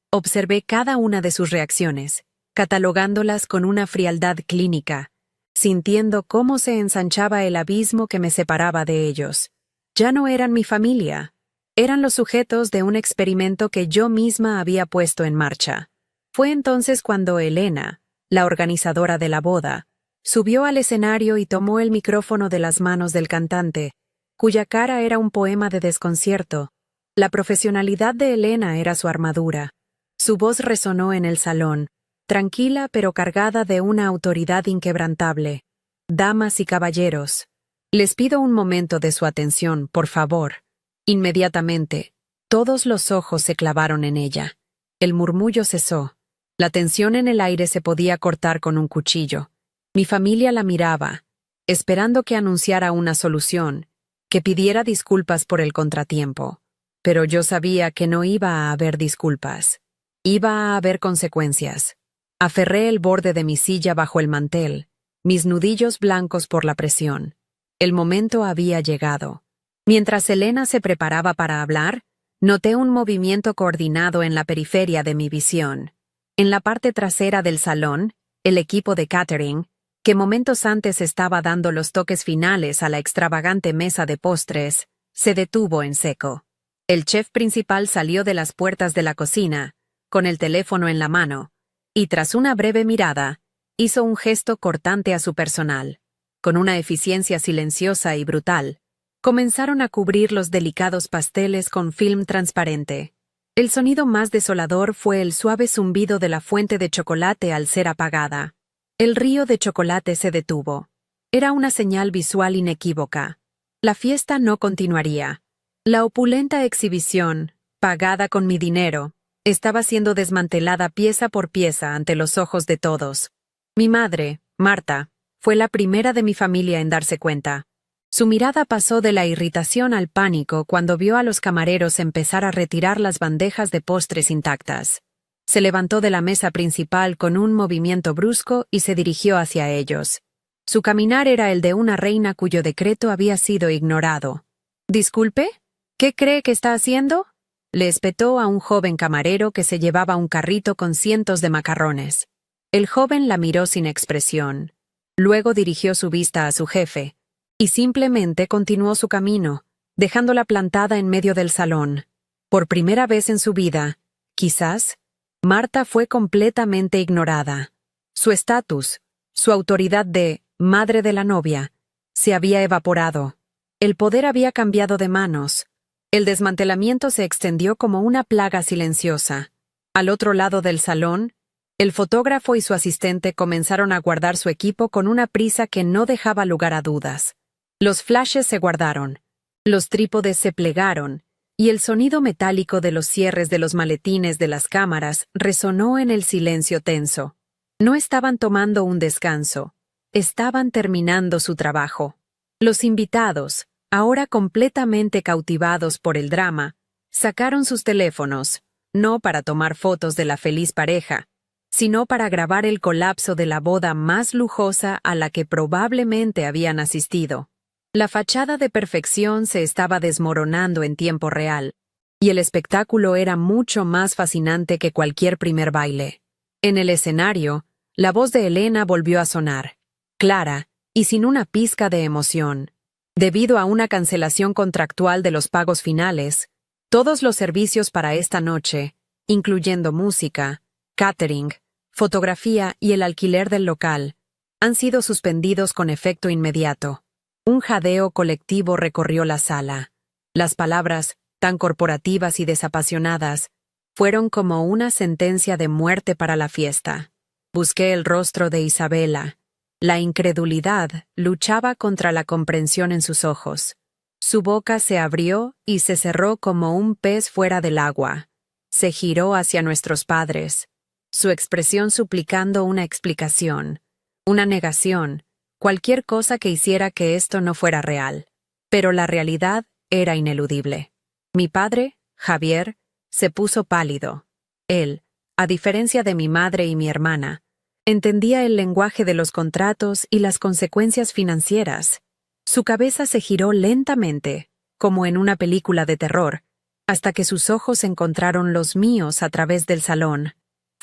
Observé cada una de sus reacciones, catalogándolas con una frialdad clínica, sintiendo cómo se ensanchaba el abismo que me separaba de ellos. Ya no eran mi familia. Eran los sujetos de un experimento que yo misma había puesto en marcha. Fue entonces cuando Elena, la organizadora de la boda, Subió al escenario y tomó el micrófono de las manos del cantante, cuya cara era un poema de desconcierto. La profesionalidad de Elena era su armadura. Su voz resonó en el salón, tranquila pero cargada de una autoridad inquebrantable. Damas y caballeros, les pido un momento de su atención, por favor. Inmediatamente, todos los ojos se clavaron en ella. El murmullo cesó. La tensión en el aire se podía cortar con un cuchillo. Mi familia la miraba, esperando que anunciara una solución, que pidiera disculpas por el contratiempo. Pero yo sabía que no iba a haber disculpas. Iba a haber consecuencias. Aferré el borde de mi silla bajo el mantel, mis nudillos blancos por la presión. El momento había llegado. Mientras Elena se preparaba para hablar, noté un movimiento coordinado en la periferia de mi visión. En la parte trasera del salón, el equipo de catering, que momentos antes estaba dando los toques finales a la extravagante mesa de postres, se detuvo en seco. El chef principal salió de las puertas de la cocina, con el teléfono en la mano, y tras una breve mirada, hizo un gesto cortante a su personal. Con una eficiencia silenciosa y brutal, comenzaron a cubrir los delicados pasteles con film transparente. El sonido más desolador fue el suave zumbido de la fuente de chocolate al ser apagada. El río de chocolate se detuvo. Era una señal visual inequívoca. La fiesta no continuaría. La opulenta exhibición, pagada con mi dinero, estaba siendo desmantelada pieza por pieza ante los ojos de todos. Mi madre, Marta, fue la primera de mi familia en darse cuenta. Su mirada pasó de la irritación al pánico cuando vio a los camareros empezar a retirar las bandejas de postres intactas. Se levantó de la mesa principal con un movimiento brusco y se dirigió hacia ellos. Su caminar era el de una reina cuyo decreto había sido ignorado. «¿Disculpe? ¿Qué cree que está haciendo?», le espetó a un joven camarero que se llevaba un carrito con cientos de macarrones. El joven la miró sin expresión. Luego dirigió su vista a su jefe, y simplemente continuó su camino, dejándola plantada en medio del salón. Por primera vez en su vida, quizás, Marta fue completamente ignorada. Su estatus, su autoridad de madre de la novia, se había evaporado. El poder había cambiado de manos. El desmantelamiento se extendió como una plaga silenciosa. Al otro lado del salón, el fotógrafo y su asistente comenzaron a guardar su equipo con una prisa que no dejaba lugar a dudas. Los flashes se guardaron, los trípodes se plegaron, y el sonido metálico de los cierres de los maletines de las cámaras resonó en el silencio tenso. No estaban tomando un descanso, estaban terminando su trabajo. Los invitados, ahora completamente cautivados por el drama, sacaron sus teléfonos, no para tomar fotos de la feliz pareja, sino para grabar el colapso de la boda más lujosa a la que probablemente habían asistido. La fachada de perfección se estaba desmoronando en tiempo real, y el espectáculo era mucho más fascinante que cualquier primer baile. En el escenario, la voz de Elena volvió a sonar, clara y sin una pizca de emoción. Debido a una cancelación contractual de los pagos finales, todos los servicios para esta noche, incluyendo música, catering, fotografía y el alquiler del local, han sido suspendidos con efecto inmediato. Un jadeo colectivo recorrió la sala. Las palabras, tan corporativas y desapasionadas, fueron como una sentencia de muerte para la fiesta. Busqué el rostro de Isabela. La incredulidad luchaba contra la comprensión en sus ojos. Su boca se abrió y se cerró como un pez fuera del agua. Se giró hacia nuestros padres, su expresión suplicando una explicación, una negación, cualquier cosa que hiciera que esto no fuera real. Pero la realidad era ineludible. Mi padre, Javier, se puso pálido. Él, a diferencia de mi madre y mi hermana, entendía el lenguaje de los contratos y las consecuencias financieras. Su cabeza se giró lentamente, como en una película de terror, hasta que sus ojos encontraron los míos a través del salón.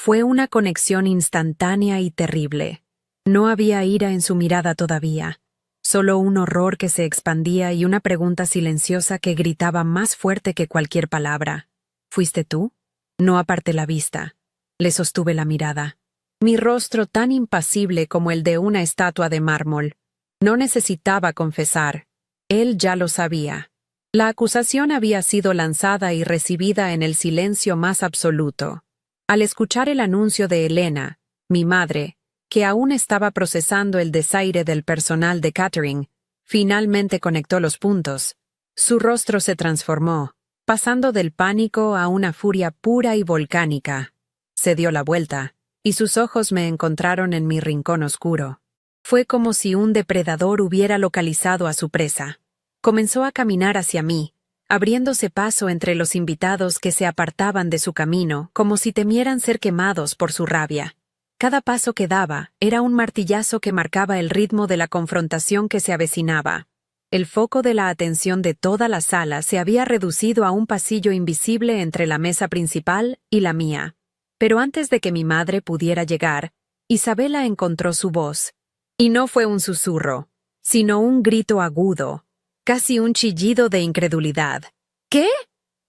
Fue una conexión instantánea y terrible. No había ira en su mirada todavía, solo un horror que se expandía y una pregunta silenciosa que gritaba más fuerte que cualquier palabra. ¿Fuiste tú? No aparté la vista. Le sostuve la mirada. mi rostro tan impasible como el de una estatua de mármol. No necesitaba confesar. Él ya lo sabía. La acusación había sido lanzada y recibida en el silencio más absoluto. Al escuchar el anuncio de Elena, mi madre, que aún estaba procesando el desaire del personal de catering, finalmente conectó los puntos. Su rostro se transformó, pasando del pánico a una furia pura y volcánica. Se dio la vuelta, y sus ojos me encontraron en mi rincón oscuro. Fue como si un depredador hubiera localizado a su presa. Comenzó a caminar hacia mí, abriéndose paso entre los invitados que se apartaban de su camino, como si temieran ser quemados por su rabia. Cada paso que daba era un martillazo que marcaba el ritmo de la confrontación que se avecinaba. El foco de la atención de toda la sala se había reducido a un pasillo invisible entre la mesa principal y la mía. Pero antes de que mi madre pudiera llegar, Isabela encontró su voz. Y no fue un susurro, sino un grito agudo, casi un chillido de incredulidad. ¿Qué?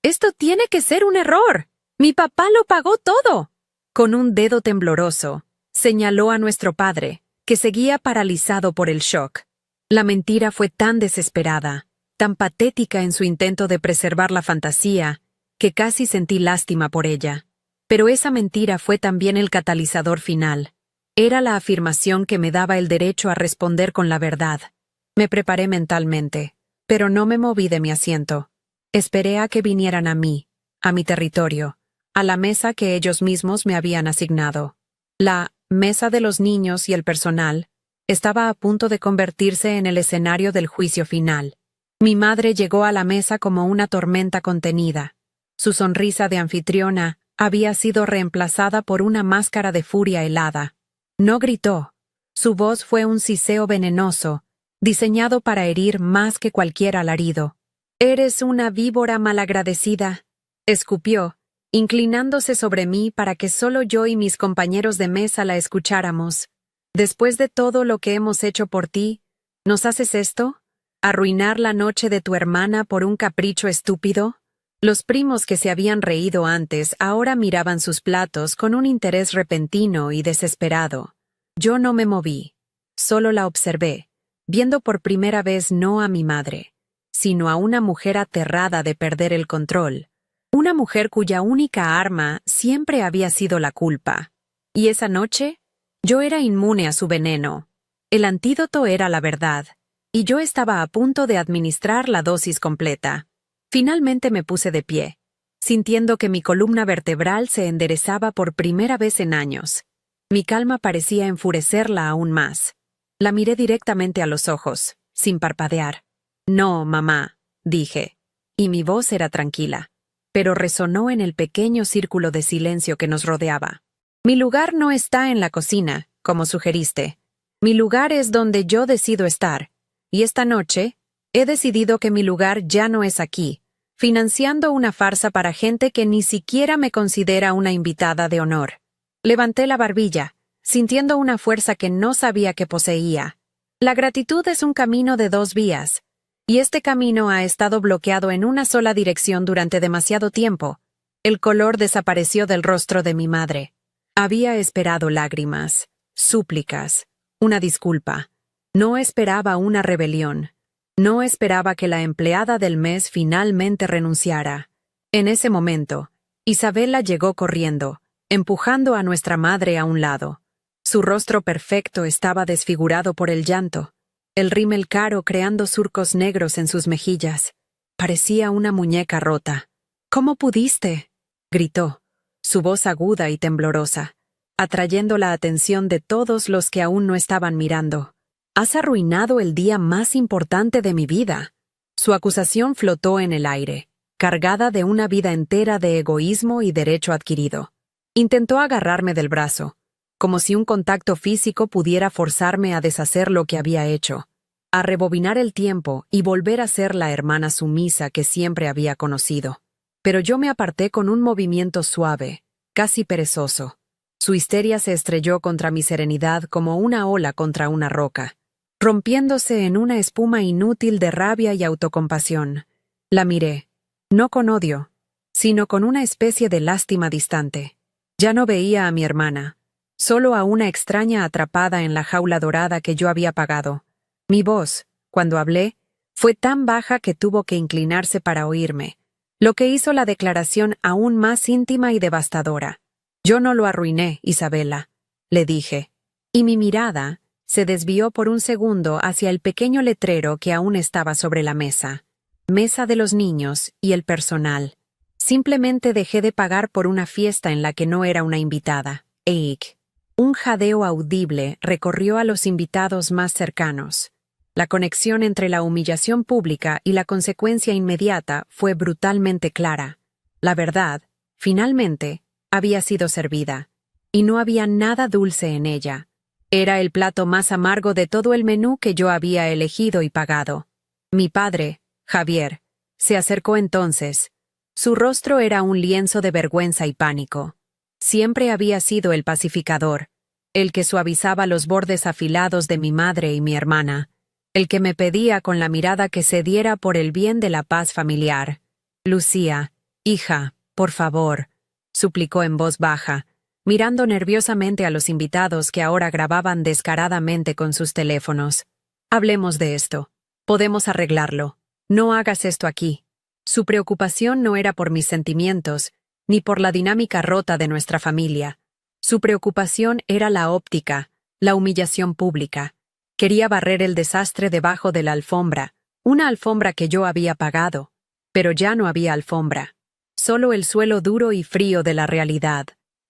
Esto tiene que ser un error. Mi papá lo pagó todo. Con un dedo tembloroso, señaló a nuestro padre, que seguía paralizado por el shock. La mentira fue tan desesperada, tan patética en su intento de preservar la fantasía, que casi sentí lástima por ella. Pero esa mentira fue también el catalizador final. Era la afirmación que me daba el derecho a responder con la verdad. Me preparé mentalmente, pero no me moví de mi asiento. Esperé a que vinieran a mí, a mi territorio, a la mesa que ellos mismos me habían asignado. La mesa de los niños y el personal estaba a punto de convertirse en el escenario del juicio final. Mi madre llegó a la mesa como una tormenta contenida. Su sonrisa de anfitriona había sido reemplazada por una máscara de furia helada. No gritó. Su voz fue un siseo venenoso, diseñado para herir más que cualquier alarido. «Eres una víbora malagradecida», escupió, inclinándose sobre mí para que solo yo y mis compañeros de mesa la escucháramos. «Después de todo lo que hemos hecho por ti, ¿nos haces esto? ¿Arruinar la noche de tu hermana por un capricho estúpido?» Los primos que se habían reído antes ahora miraban sus platos con un interés repentino y desesperado. Yo no me moví. Solo la observé, viendo por primera vez no a mi madre, sino a una mujer aterrada de perder el control. Una mujer cuya única arma siempre había sido la culpa. Y esa noche, yo era inmune a su veneno. El antídoto era la verdad, y yo estaba a punto de administrar la dosis completa. Finalmente me puse de pie, sintiendo que mi columna vertebral se enderezaba por primera vez en años. Mi calma parecía enfurecerla aún más. La miré directamente a los ojos, sin parpadear. «No, mamá», dije, y mi voz era tranquila, pero resonó en el pequeño círculo de silencio que nos rodeaba. «Mi lugar no está en la cocina, como sugeriste. Mi lugar es donde yo decido estar, y esta noche he decidido que mi lugar ya no es aquí, financiando una farsa para gente que ni siquiera me considera una invitada de honor». Levanté la barbilla, sintiendo una fuerza que no sabía que poseía. La gratitud es un camino de 2 vías, y este camino ha estado bloqueado en una sola dirección durante demasiado tiempo. El color desapareció del rostro de mi madre. Había esperado lágrimas, súplicas, una disculpa. No esperaba una rebelión. No esperaba que la empleada del mes finalmente renunciara. En ese momento, Isabela llegó corriendo, empujando a nuestra madre a un lado. Su rostro perfecto estaba desfigurado por el llanto, el rímel caro creando surcos negros en sus mejillas. Parecía una muñeca rota. «¿Cómo pudiste?», gritó, su voz aguda y temblorosa, atrayendo la atención de todos los que aún no estaban mirando. «Has arruinado el día más importante de mi vida». Su acusación flotó en el aire, cargada de una vida entera de egoísmo y derecho adquirido. Intentó agarrarme del brazo, como si un contacto físico pudiera forzarme a deshacer lo que había hecho, a rebobinar el tiempo y volver a ser la hermana sumisa que siempre había conocido. Pero yo me aparté con un movimiento suave, casi perezoso. Su histeria se estrelló contra mi serenidad como una ola contra una roca, rompiéndose en una espuma inútil de rabia y autocompasión. La miré, no con odio, sino con una especie de lástima distante. Ya no veía a mi hermana, solo a una extraña atrapada en la jaula dorada que yo había pagado. Mi voz, cuando hablé, fue tan baja que tuvo que inclinarse para oírme, lo que hizo la declaración aún más íntima y devastadora. Yo no lo arruiné, Isabela, le dije, y mi mirada se desvió por un segundo hacia el pequeño letrero que aún estaba sobre la mesa. Mesa de los niños y el personal. Simplemente dejé de pagar por una fiesta en la que no era una invitada. Eik. Un jadeo audible recorrió a los invitados más cercanos. La conexión entre la humillación pública y la consecuencia inmediata fue brutalmente clara. La verdad, finalmente, había sido servida. Y no había nada dulce en ella. Era el plato más amargo de todo el menú que yo había elegido y pagado. Mi padre, Javier, se acercó entonces. Su rostro era un lienzo de vergüenza y pánico. Siempre había sido el pacificador, el que suavizaba los bordes afilados de mi madre y mi hermana, el que me pedía con la mirada que cediera por el bien de la paz familiar. Lucía, hija, por favor, suplicó en voz baja, mirando nerviosamente a los invitados que ahora grababan descaradamente con sus teléfonos. Hablemos de esto. Podemos arreglarlo. No hagas esto aquí. Su preocupación no era por mis sentimientos, ni por la dinámica rota de nuestra familia. Su preocupación era la óptica, la humillación pública. Quería barrer el desastre debajo de la alfombra, una alfombra que yo había pagado. Pero ya no había alfombra. Solo el suelo duro y frío de la realidad.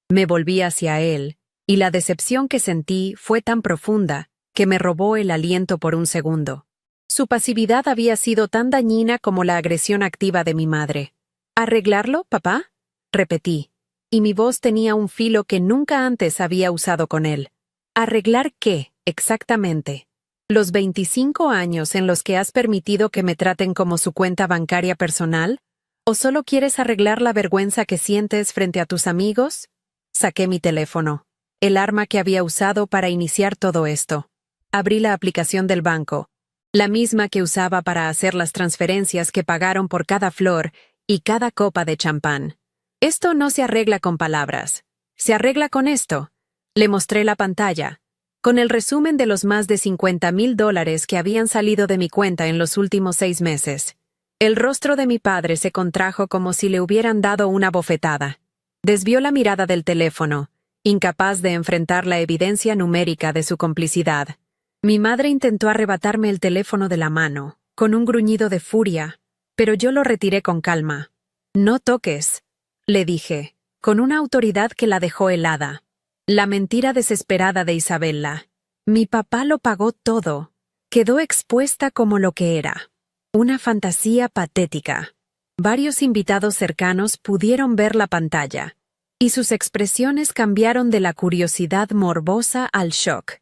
Me volví hacia él, y la decepción que sentí fue tan profunda que me robó el aliento por un segundo. Su pasividad había sido tan dañina como la agresión activa de mi madre. ¿Arreglarlo, papá?, repetí, y mi voz tenía un filo que nunca antes había usado con él. ¿Arreglar qué, exactamente? ¿Los 25 años en los que has permitido que me traten como su cuenta bancaria personal? ¿O solo quieres arreglar la vergüenza que sientes frente a tus amigos? Saqué mi teléfono, el arma que había usado para iniciar todo esto. Abrí la aplicación del banco, la misma que usaba para hacer las transferencias que pagaron por cada flor y cada copa de champán. Esto no se arregla con palabras. Se arregla con esto. Le mostré la pantalla, con el resumen de los más de $50,000 que habían salido de mi cuenta en los últimos 6 meses. El rostro de mi padre se contrajo como si le hubieran dado una bofetada. Desvió la mirada del teléfono, incapaz de enfrentar la evidencia numérica de su complicidad. Mi madre intentó arrebatarme el teléfono de la mano, con un gruñido de furia, pero yo lo retiré con calma. «No toques», le dije, con una autoridad que la dejó helada. La mentira desesperada de Isabela. Mi papá lo pagó todo. Quedó expuesta como lo que era. Una fantasía patética. Varios invitados cercanos pudieron ver la pantalla, y sus expresiones cambiaron de la curiosidad morbosa al shock.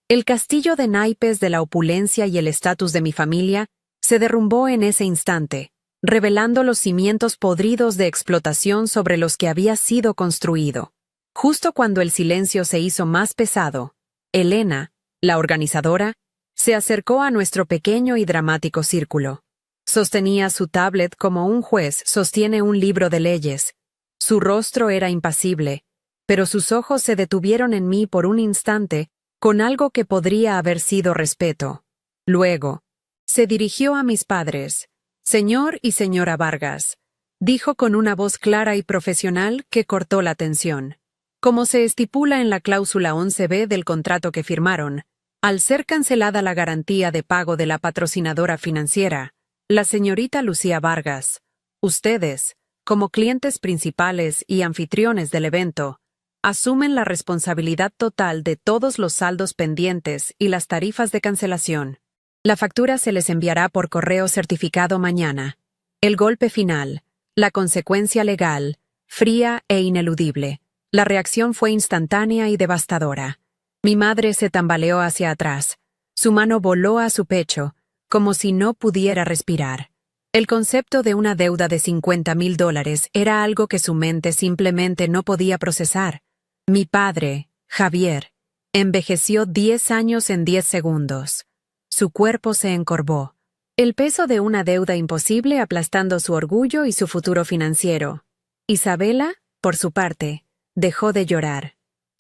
El castillo de naipes de la opulencia y el estatus de mi familia se derrumbó en ese instante, revelando los cimientos podridos de explotación sobre los que había sido construido. Justo cuando el silencio se hizo más pesado, Elena, la organizadora, se acercó a nuestro pequeño y dramático círculo. Sostenía su tablet como un juez sostiene un libro de leyes. Su rostro era impasible, pero sus ojos se detuvieron en mí por un instante con algo que podría haber sido respeto. Luego, se dirigió a mis padres. «Señor y señora Vargas», dijo con una voz clara y profesional que cortó la tensión. Como se estipula en la cláusula 11b del contrato que firmaron, al ser cancelada la garantía de pago de la patrocinadora financiera, la señorita Lucía Vargas, ustedes, como clientes principales y anfitriones del evento, asumen la responsabilidad total de todos los saldos pendientes y las tarifas de cancelación. La factura se les enviará por correo certificado mañana. El golpe final, la consecuencia legal, fría e ineludible. La reacción fue instantánea y devastadora. Mi madre se tambaleó hacia atrás. Su mano voló a su pecho, como si no pudiera respirar. El concepto de una deuda de $50,000 era algo que su mente simplemente no podía procesar. Mi padre, Javier, envejeció 10 años en 10 segundos. Su cuerpo se encorvó. El peso de una deuda imposible aplastando su orgullo y su futuro financiero. Isabela, por su parte, dejó de llorar.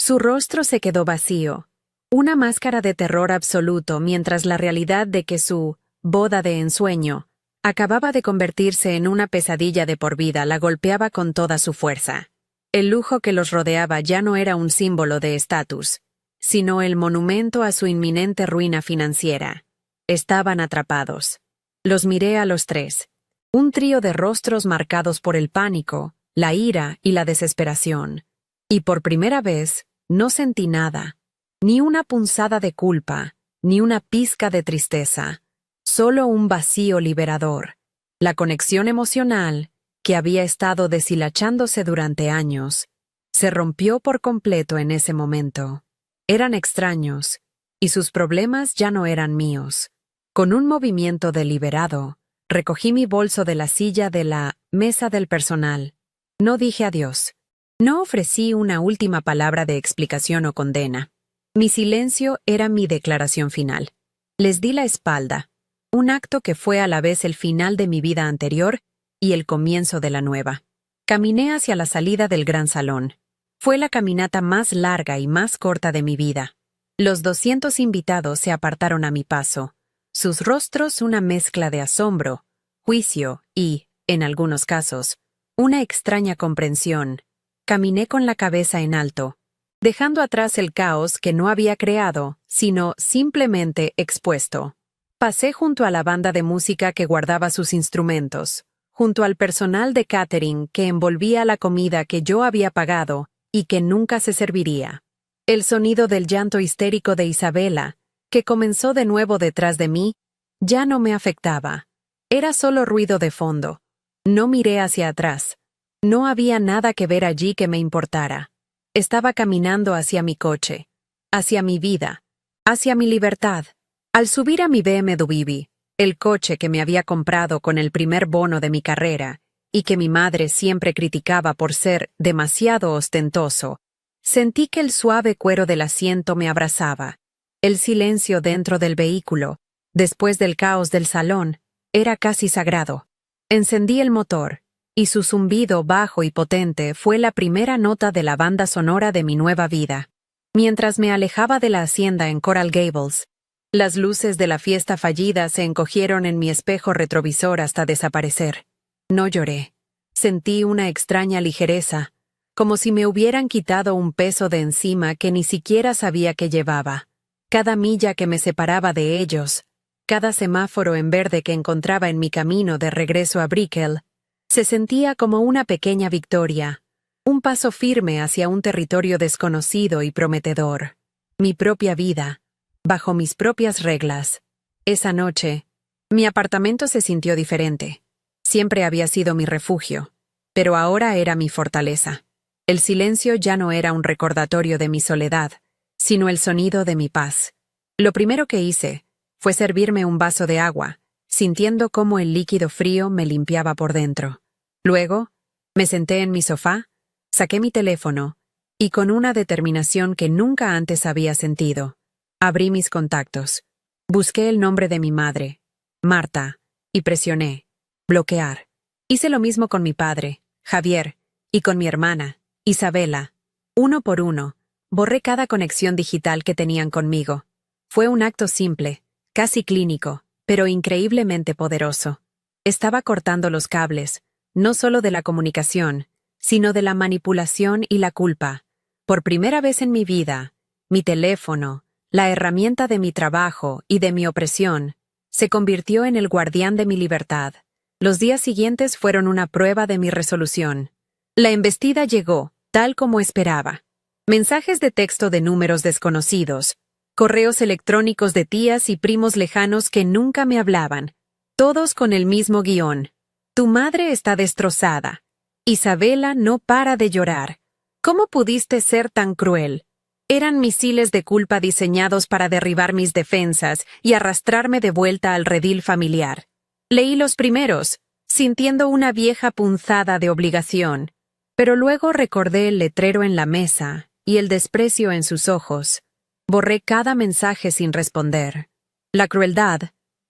Su rostro se quedó vacío, una máscara de terror absoluto, mientras la realidad de que su boda de ensueño acababa de convertirse en una pesadilla de por vida la golpeaba con toda su fuerza. El lujo que los rodeaba ya no era un símbolo de estatus, sino el monumento a su inminente ruina financiera. Estaban atrapados. Los miré a los tres, un trío de rostros marcados por el pánico, la ira y la desesperación. Y por primera vez, no sentí nada, ni una punzada de culpa, ni una pizca de tristeza, solo un vacío liberador. La conexión emocional, que había estado deshilachándose durante años, se rompió por completo en ese momento. Eran extraños, y sus problemas ya no eran míos. Con un movimiento deliberado, recogí mi bolso de la silla de la mesa del personal. No dije adiós. No ofrecí una última palabra de explicación o condena. Mi silencio era mi declaración final. Les di la espalda, un acto que fue a la vez el final de mi vida anterior y el comienzo de la nueva. Caminé hacia la salida del gran salón. Fue la caminata más larga y más corta de mi vida. Los 200 invitados se apartaron a mi paso, sus rostros una mezcla de asombro, juicio y, en algunos casos, una extraña comprensión. Caminé con la cabeza en alto, dejando atrás el caos que no había creado, sino simplemente expuesto. Pasé junto a la banda de música que guardaba sus instrumentos, junto al personal de catering que envolvía la comida que yo había pagado y que nunca se serviría. El sonido del llanto histérico de Isabela, que comenzó de nuevo detrás de mí, ya no me afectaba. Era solo ruido de fondo. No miré hacia atrás. No había nada que ver allí que me importara. Estaba caminando hacia mi coche, hacia mi vida, hacia mi libertad. Al subir a mi BMW, el coche que me había comprado con el primer bono de mi carrera y que mi madre siempre criticaba por ser demasiado ostentoso, sentí que el suave cuero del asiento me abrazaba. El silencio dentro del vehículo, después del caos del salón, era casi sagrado. Encendí el motor, y su zumbido bajo y potente fue la primera nota de la banda sonora de mi nueva vida. Mientras me alejaba de la hacienda en Coral Gables, las luces de la fiesta fallida se encogieron en mi espejo retrovisor hasta desaparecer. No lloré. Sentí una extraña ligereza, como si me hubieran quitado un peso de encima que ni siquiera sabía que llevaba. Cada milla que me separaba de ellos, cada semáforo en verde que encontraba en mi camino de regreso a Brickell, se sentía como una pequeña victoria, un paso firme hacia un territorio desconocido y prometedor. Mi propia vida, bajo mis propias reglas. Esa noche, mi apartamento se sintió diferente. Siempre había sido mi refugio, pero ahora era mi fortaleza. El silencio ya no era un recordatorio de mi soledad, sino el sonido de mi paz. Lo primero que hice fue servirme un vaso de agua, sintiendo cómo el líquido frío me limpiaba por dentro. Luego, me senté en mi sofá, saqué mi teléfono, y con una determinación que nunca antes había sentido, abrí mis contactos. Busqué el nombre de mi madre, Marta, y presioné bloquear. Hice lo mismo con mi padre, Javier, y con mi hermana, Isabela. Uno por uno, borré cada conexión digital que tenían conmigo. Fue un acto simple, casi clínico, pero increíblemente poderoso. Estaba cortando los cables, no solo de la comunicación, sino de la manipulación y la culpa. Por primera vez en mi vida, mi teléfono, la herramienta de mi trabajo y de mi opresión, se convirtió en el guardián de mi libertad. Los días siguientes fueron una prueba de mi resolución. La embestida llegó, tal como esperaba. Mensajes de texto de números desconocidos, correos electrónicos de tías y primos lejanos que nunca me hablaban, todos con el mismo guión. Tu madre está destrozada. Isabela no para de llorar. ¿Cómo pudiste ser tan cruel? Eran misiles de culpa diseñados para derribar mis defensas y arrastrarme de vuelta al redil familiar. Leí los primeros, sintiendo una vieja punzada de obligación, pero luego recordé el letrero en la mesa y el desprecio en sus ojos. Borré cada mensaje sin responder. La crueldad,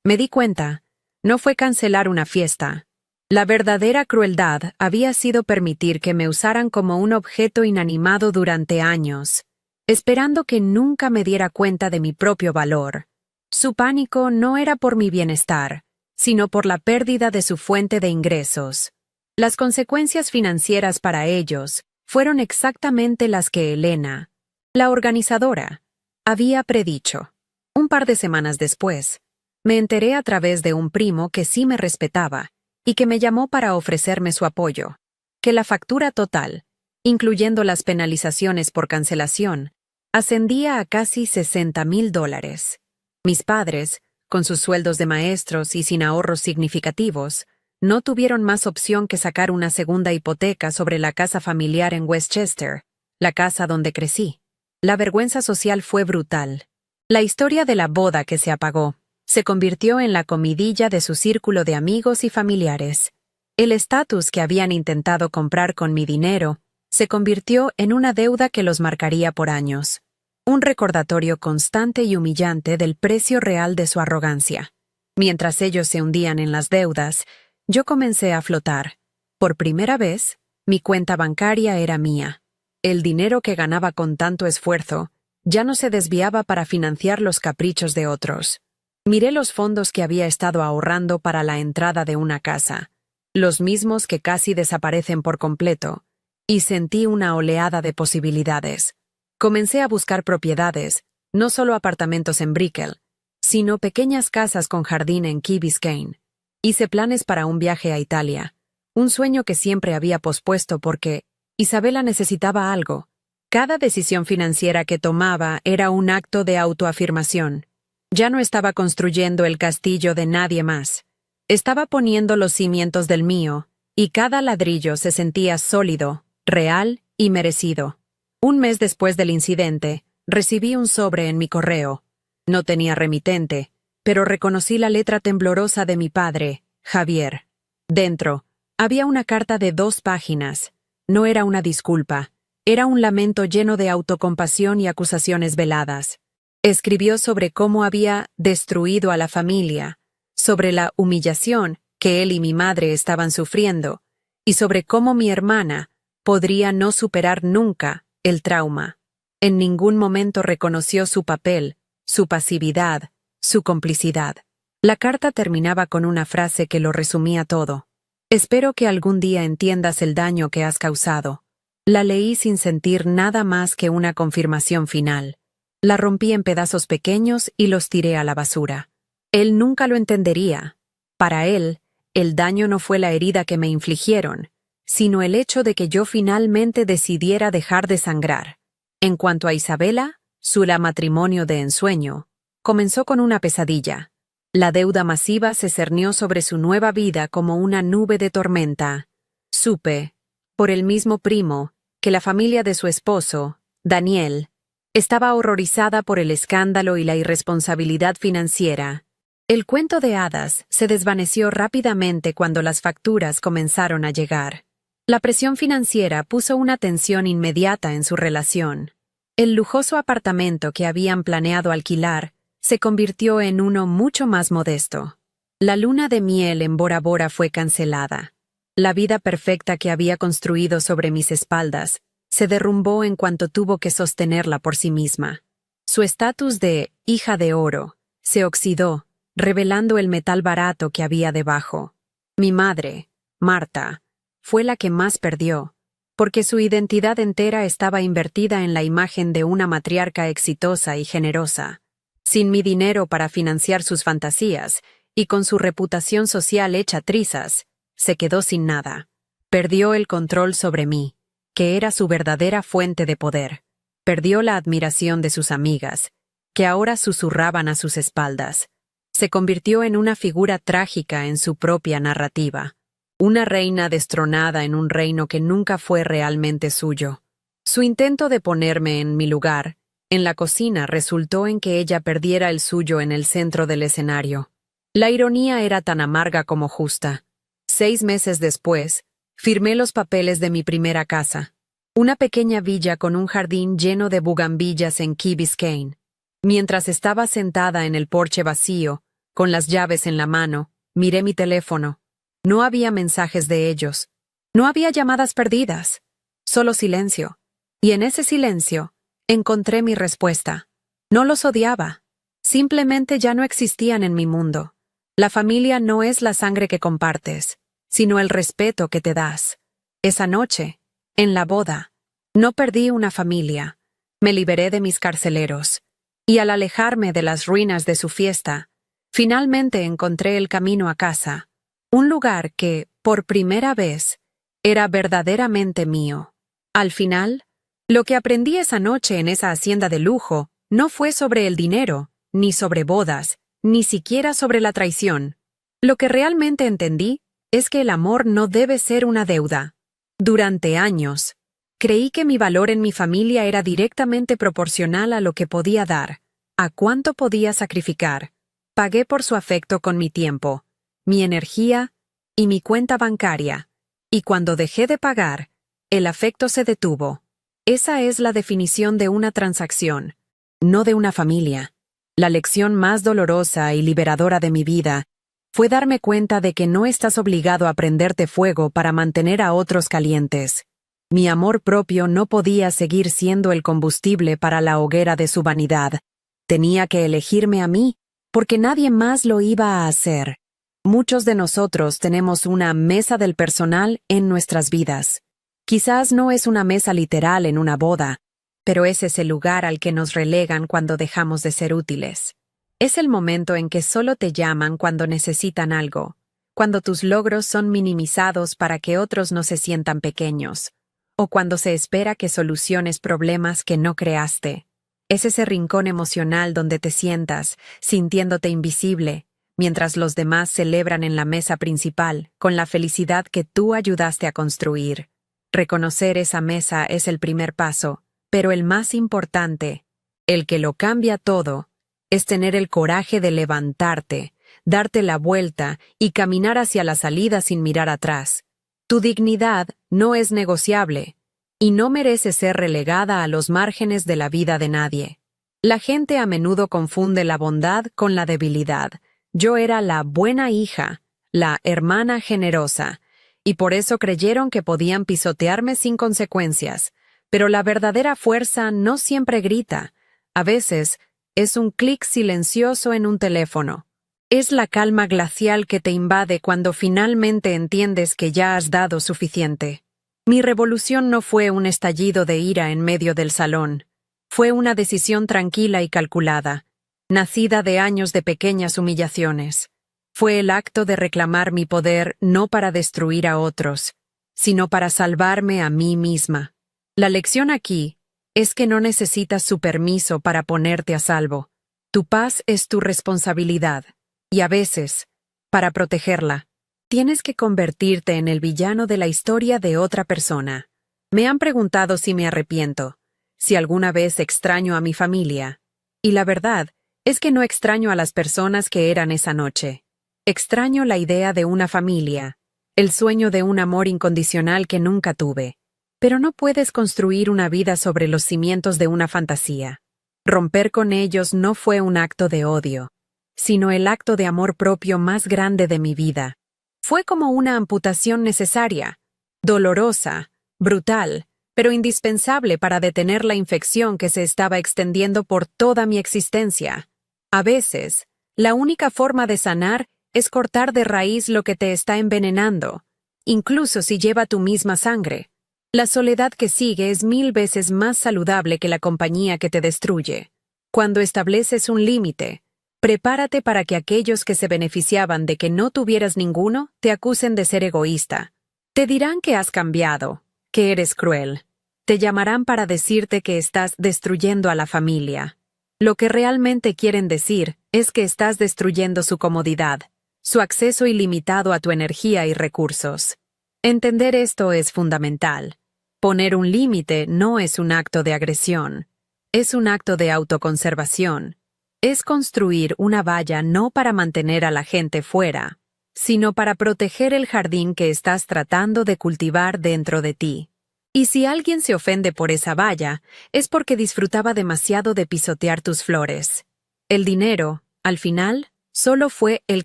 me di cuenta, no fue cancelar una fiesta. La verdadera crueldad había sido permitir que me usaran como un objeto inanimado durante años. esperando que nunca me diera cuenta de mi propio valor. Su pánico no era por mi bienestar, sino por la pérdida de su fuente de ingresos. Las consecuencias financieras para ellos fueron exactamente las que Elena, la organizadora, había predicho. Un par de semanas después, me enteré a través de un primo que sí me respetaba y que me llamó para ofrecerme su apoyo, que la factura total, incluyendo las penalizaciones por cancelación, ascendía a casi $60,000. Mis padres, con sus sueldos de maestros y sin ahorros significativos, no tuvieron más opción que sacar una segunda hipoteca sobre la casa familiar en Westchester, la casa donde crecí. La vergüenza social fue brutal. La historia de la boda que se apagó se convirtió en la comidilla de su círculo de amigos y familiares. El estatus que habían intentado comprar con mi dinero se convirtió en una deuda que los marcaría por años. Un recordatorio constante y humillante del precio real de su arrogancia. Mientras ellos se hundían en las deudas, yo comencé a flotar. Por primera vez, mi cuenta bancaria era mía. El dinero que ganaba con tanto esfuerzo ya no se desviaba para financiar los caprichos de otros. Miré los fondos que había estado ahorrando para la entrada de una casa, los mismos que casi desaparecen por completo, y sentí una oleada de posibilidades. Comencé a buscar propiedades, no solo apartamentos en Brickell, sino pequeñas casas con jardín en Key Biscayne. Hice planes para un viaje a Italia, un sueño que siempre había pospuesto porque Isabela necesitaba algo. Cada decisión financiera que tomaba era un acto de autoafirmación. Ya no estaba construyendo el castillo de nadie más. Estaba poniendo los cimientos del mío, y cada ladrillo se sentía sólido, real y merecido. Un mes después del incidente, recibí un sobre en mi correo. No tenía remitente, pero reconocí la letra temblorosa de mi padre, Javier. Dentro, había una carta de 2 páginas. No era una disculpa, era un lamento lleno de autocompasión y acusaciones veladas. Escribió sobre cómo había destruido a la familia, sobre la humillación que él y mi madre estaban sufriendo, y sobre cómo mi hermana podría no superar nunca el trauma. En ningún momento reconoció su papel, su pasividad, su complicidad. La carta terminaba con una frase que lo resumía todo. Espero que algún día entiendas el daño que has causado. La leí sin sentir nada más que una confirmación final. La rompí en pedazos pequeños y los tiré a la basura. Él nunca lo entendería. Para él, el daño no fue la herida que me infligieron, sino el hecho de que yo finalmente decidiera dejar de sangrar. En cuanto a Isabela, su matrimonio de ensueño comenzó con una pesadilla. La deuda masiva se cernió sobre su nueva vida como una nube de tormenta. Supe, por el mismo primo, que la familia de su esposo, Daniel, estaba horrorizada por el escándalo y la irresponsabilidad financiera. El cuento de hadas se desvaneció rápidamente cuando las facturas comenzaron a llegar. La presión financiera puso una tensión inmediata en su relación. El lujoso apartamento que habían planeado alquilar se convirtió en uno mucho más modesto. La luna de miel en Bora Bora fue cancelada. La vida perfecta que había construido sobre mis espaldas se derrumbó en cuanto tuvo que sostenerla por sí misma. Su estatus de hija de oro se oxidó, revelando el metal barato que había debajo. Mi madre, Marta, fue la que más perdió, porque su identidad entera estaba invertida en la imagen de una matriarca exitosa y generosa. Sin mi dinero para financiar sus fantasías, y con su reputación social hecha trizas, se quedó sin nada. Perdió el control sobre mí, que era su verdadera fuente de poder. Perdió la admiración de sus amigas, que ahora susurraban a sus espaldas. Se convirtió en una figura trágica en su propia narrativa. Una reina destronada en un reino que nunca fue realmente suyo. Su intento de ponerme en mi lugar, en la cocina, resultó en que ella perdiera el suyo en el centro del escenario. La ironía era tan amarga como justa. 6 meses después, firmé los papeles de mi primera casa. Una pequeña villa con un jardín lleno de bugambillas en Key Biscayne. Mientras estaba sentada en el porche vacío, con las llaves en la mano, miré mi teléfono. No había mensajes de ellos. No había llamadas perdidas. Solo silencio. Y en ese silencio, Encontré mi respuesta. No los odiaba. Simplemente ya no existían en mi mundo. La familia no es la sangre que compartes, sino el respeto que te das. Esa noche, en la boda, no perdí una familia. Me liberé de mis carceleros. Y al alejarme de las ruinas de su fiesta, finalmente encontré el camino a casa. Un lugar que, por primera vez, era verdaderamente mío. Al final, lo que aprendí esa noche en esa hacienda de lujo no fue sobre el dinero, ni sobre bodas, ni siquiera sobre la traición. Lo que realmente entendí es que el amor no debe ser una deuda. Durante años, creí que mi valor en mi familia era directamente proporcional a lo que podía dar, a cuánto podía sacrificar. Pagué por su afecto con mi tiempo, mi energía y mi cuenta bancaria, y cuando dejé de pagar, el afecto se detuvo. Esa es la definición de una transacción, no de una familia. La lección más dolorosa y liberadora de mi vida fue darme cuenta de que no estás obligado a prenderte fuego para mantener a otros calientes. Mi amor propio no podía seguir siendo el combustible para la hoguera de su vanidad. Tenía que elegirme a mí, porque nadie más lo iba a hacer. Muchos de nosotros tenemos una mesa del personal en nuestras vidas. Quizás no es una mesa literal en una boda, pero es ese lugar al que nos relegan cuando dejamos de ser útiles. Es el momento en que solo te llaman cuando necesitan algo, cuando tus logros son minimizados para que otros no se sientan pequeños, o cuando se espera que soluciones problemas que no creaste. Es ese rincón emocional donde te sientas, sintiéndote invisible, mientras los demás celebran en la mesa principal con la felicidad que tú ayudaste a construir. Reconocer esa mesa es el primer paso, pero el más importante, el que lo cambia todo, es tener el coraje de levantarte, darte la vuelta y caminar hacia la salida sin mirar atrás. Tu dignidad no es negociable, y no merece ser relegada a los márgenes de la vida de nadie. La gente a menudo confunde la bondad con la debilidad. Yo era la buena hija, la hermana generosa, y por eso creyeron que podían pisotearme sin consecuencias. Pero la verdadera fuerza no siempre grita. A veces, es un clic silencioso en un teléfono. Es la calma glacial que te invade cuando finalmente entiendes que ya has dado suficiente. Mi revolución no fue un estallido de ira en medio del salón. Fue una decisión tranquila y calculada, nacida de años de pequeñas humillaciones. Fue el acto de reclamar mi poder no para destruir a otros, sino para salvarme a mí misma. La lección aquí es que no necesitas su permiso para ponerte a salvo. Tu paz es tu responsabilidad, y a veces, para protegerla, tienes que convertirte en el villano de la historia de otra persona. Me han preguntado si me arrepiento, si alguna vez extraño a mi familia, y la verdad es que no extraño a las personas que eran esa noche. Extraño la idea de una familia, el sueño de un amor incondicional que nunca tuve. Pero no puedes construir una vida sobre los cimientos de una fantasía. Romper con ellos no fue un acto de odio, sino el acto de amor propio más grande de mi vida. Fue como una amputación necesaria, dolorosa, brutal, pero indispensable para detener la infección que se estaba extendiendo por toda mi existencia. A veces, la única forma de sanar es cortar de raíz lo que te está envenenando, incluso si lleva tu misma sangre. La soledad que sigue es 1000 veces más saludable que la compañía que te destruye. Cuando estableces un límite, prepárate para que aquellos que se beneficiaban de que no tuvieras ninguno te acusen de ser egoísta. Te dirán que has cambiado, que eres cruel. Te llamarán para decirte que estás destruyendo a la familia. Lo que realmente quieren decir es que estás destruyendo su comodidad, su acceso ilimitado a tu energía y recursos. Entender esto es fundamental. Poner un límite no es un acto de agresión, es un acto de autoconservación. Es construir una valla no para mantener a la gente fuera, sino para proteger el jardín que estás tratando de cultivar dentro de ti. Y si alguien se ofende por esa valla, es porque disfrutaba demasiado de pisotear tus flores. El dinero, al final, solo fue el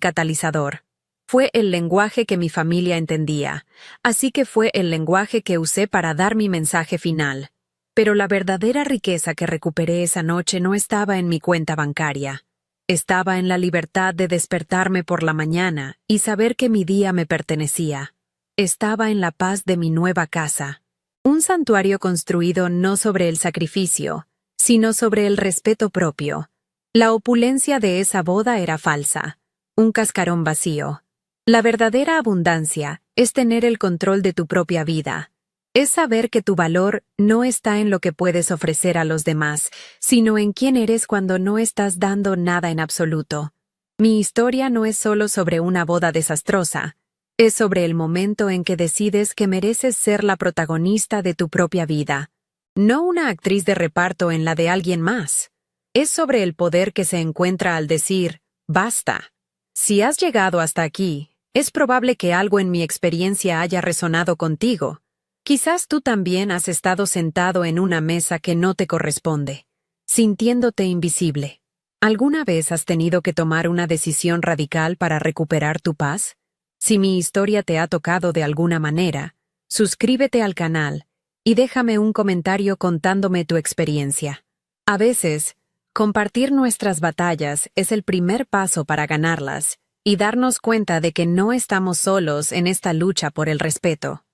catalizador. Fue el lenguaje que mi familia entendía, así que fue el lenguaje que usé para dar mi mensaje final. Pero la verdadera riqueza que recuperé esa noche no estaba en mi cuenta bancaria. Estaba en la libertad de despertarme por la mañana y saber que mi día me pertenecía. Estaba en la paz de mi nueva casa. Un santuario construido no sobre el sacrificio, sino sobre el respeto propio. La opulencia de esa boda era falsa, un cascarón vacío. La verdadera abundancia es tener el control de tu propia vida. Es saber que tu valor no está en lo que puedes ofrecer a los demás, sino en quién eres cuando no estás dando nada en absoluto. Mi historia no es solo sobre una boda desastrosa, es sobre el momento en que decides que mereces ser la protagonista de tu propia vida, no una actriz de reparto en la de alguien más. Es sobre el poder que se encuentra al decir, basta. Si has llegado hasta aquí, es probable que algo en mi experiencia haya resonado contigo. Quizás tú también has estado sentado en una mesa que no te corresponde, sintiéndote invisible. ¿Alguna vez has tenido que tomar una decisión radical para recuperar tu paz? Si mi historia te ha tocado de alguna manera, suscríbete al canal y déjame un comentario contándome tu experiencia. A veces, compartir nuestras batallas es el primer paso para ganarlas y darnos cuenta de que no estamos solos en esta lucha por el respeto.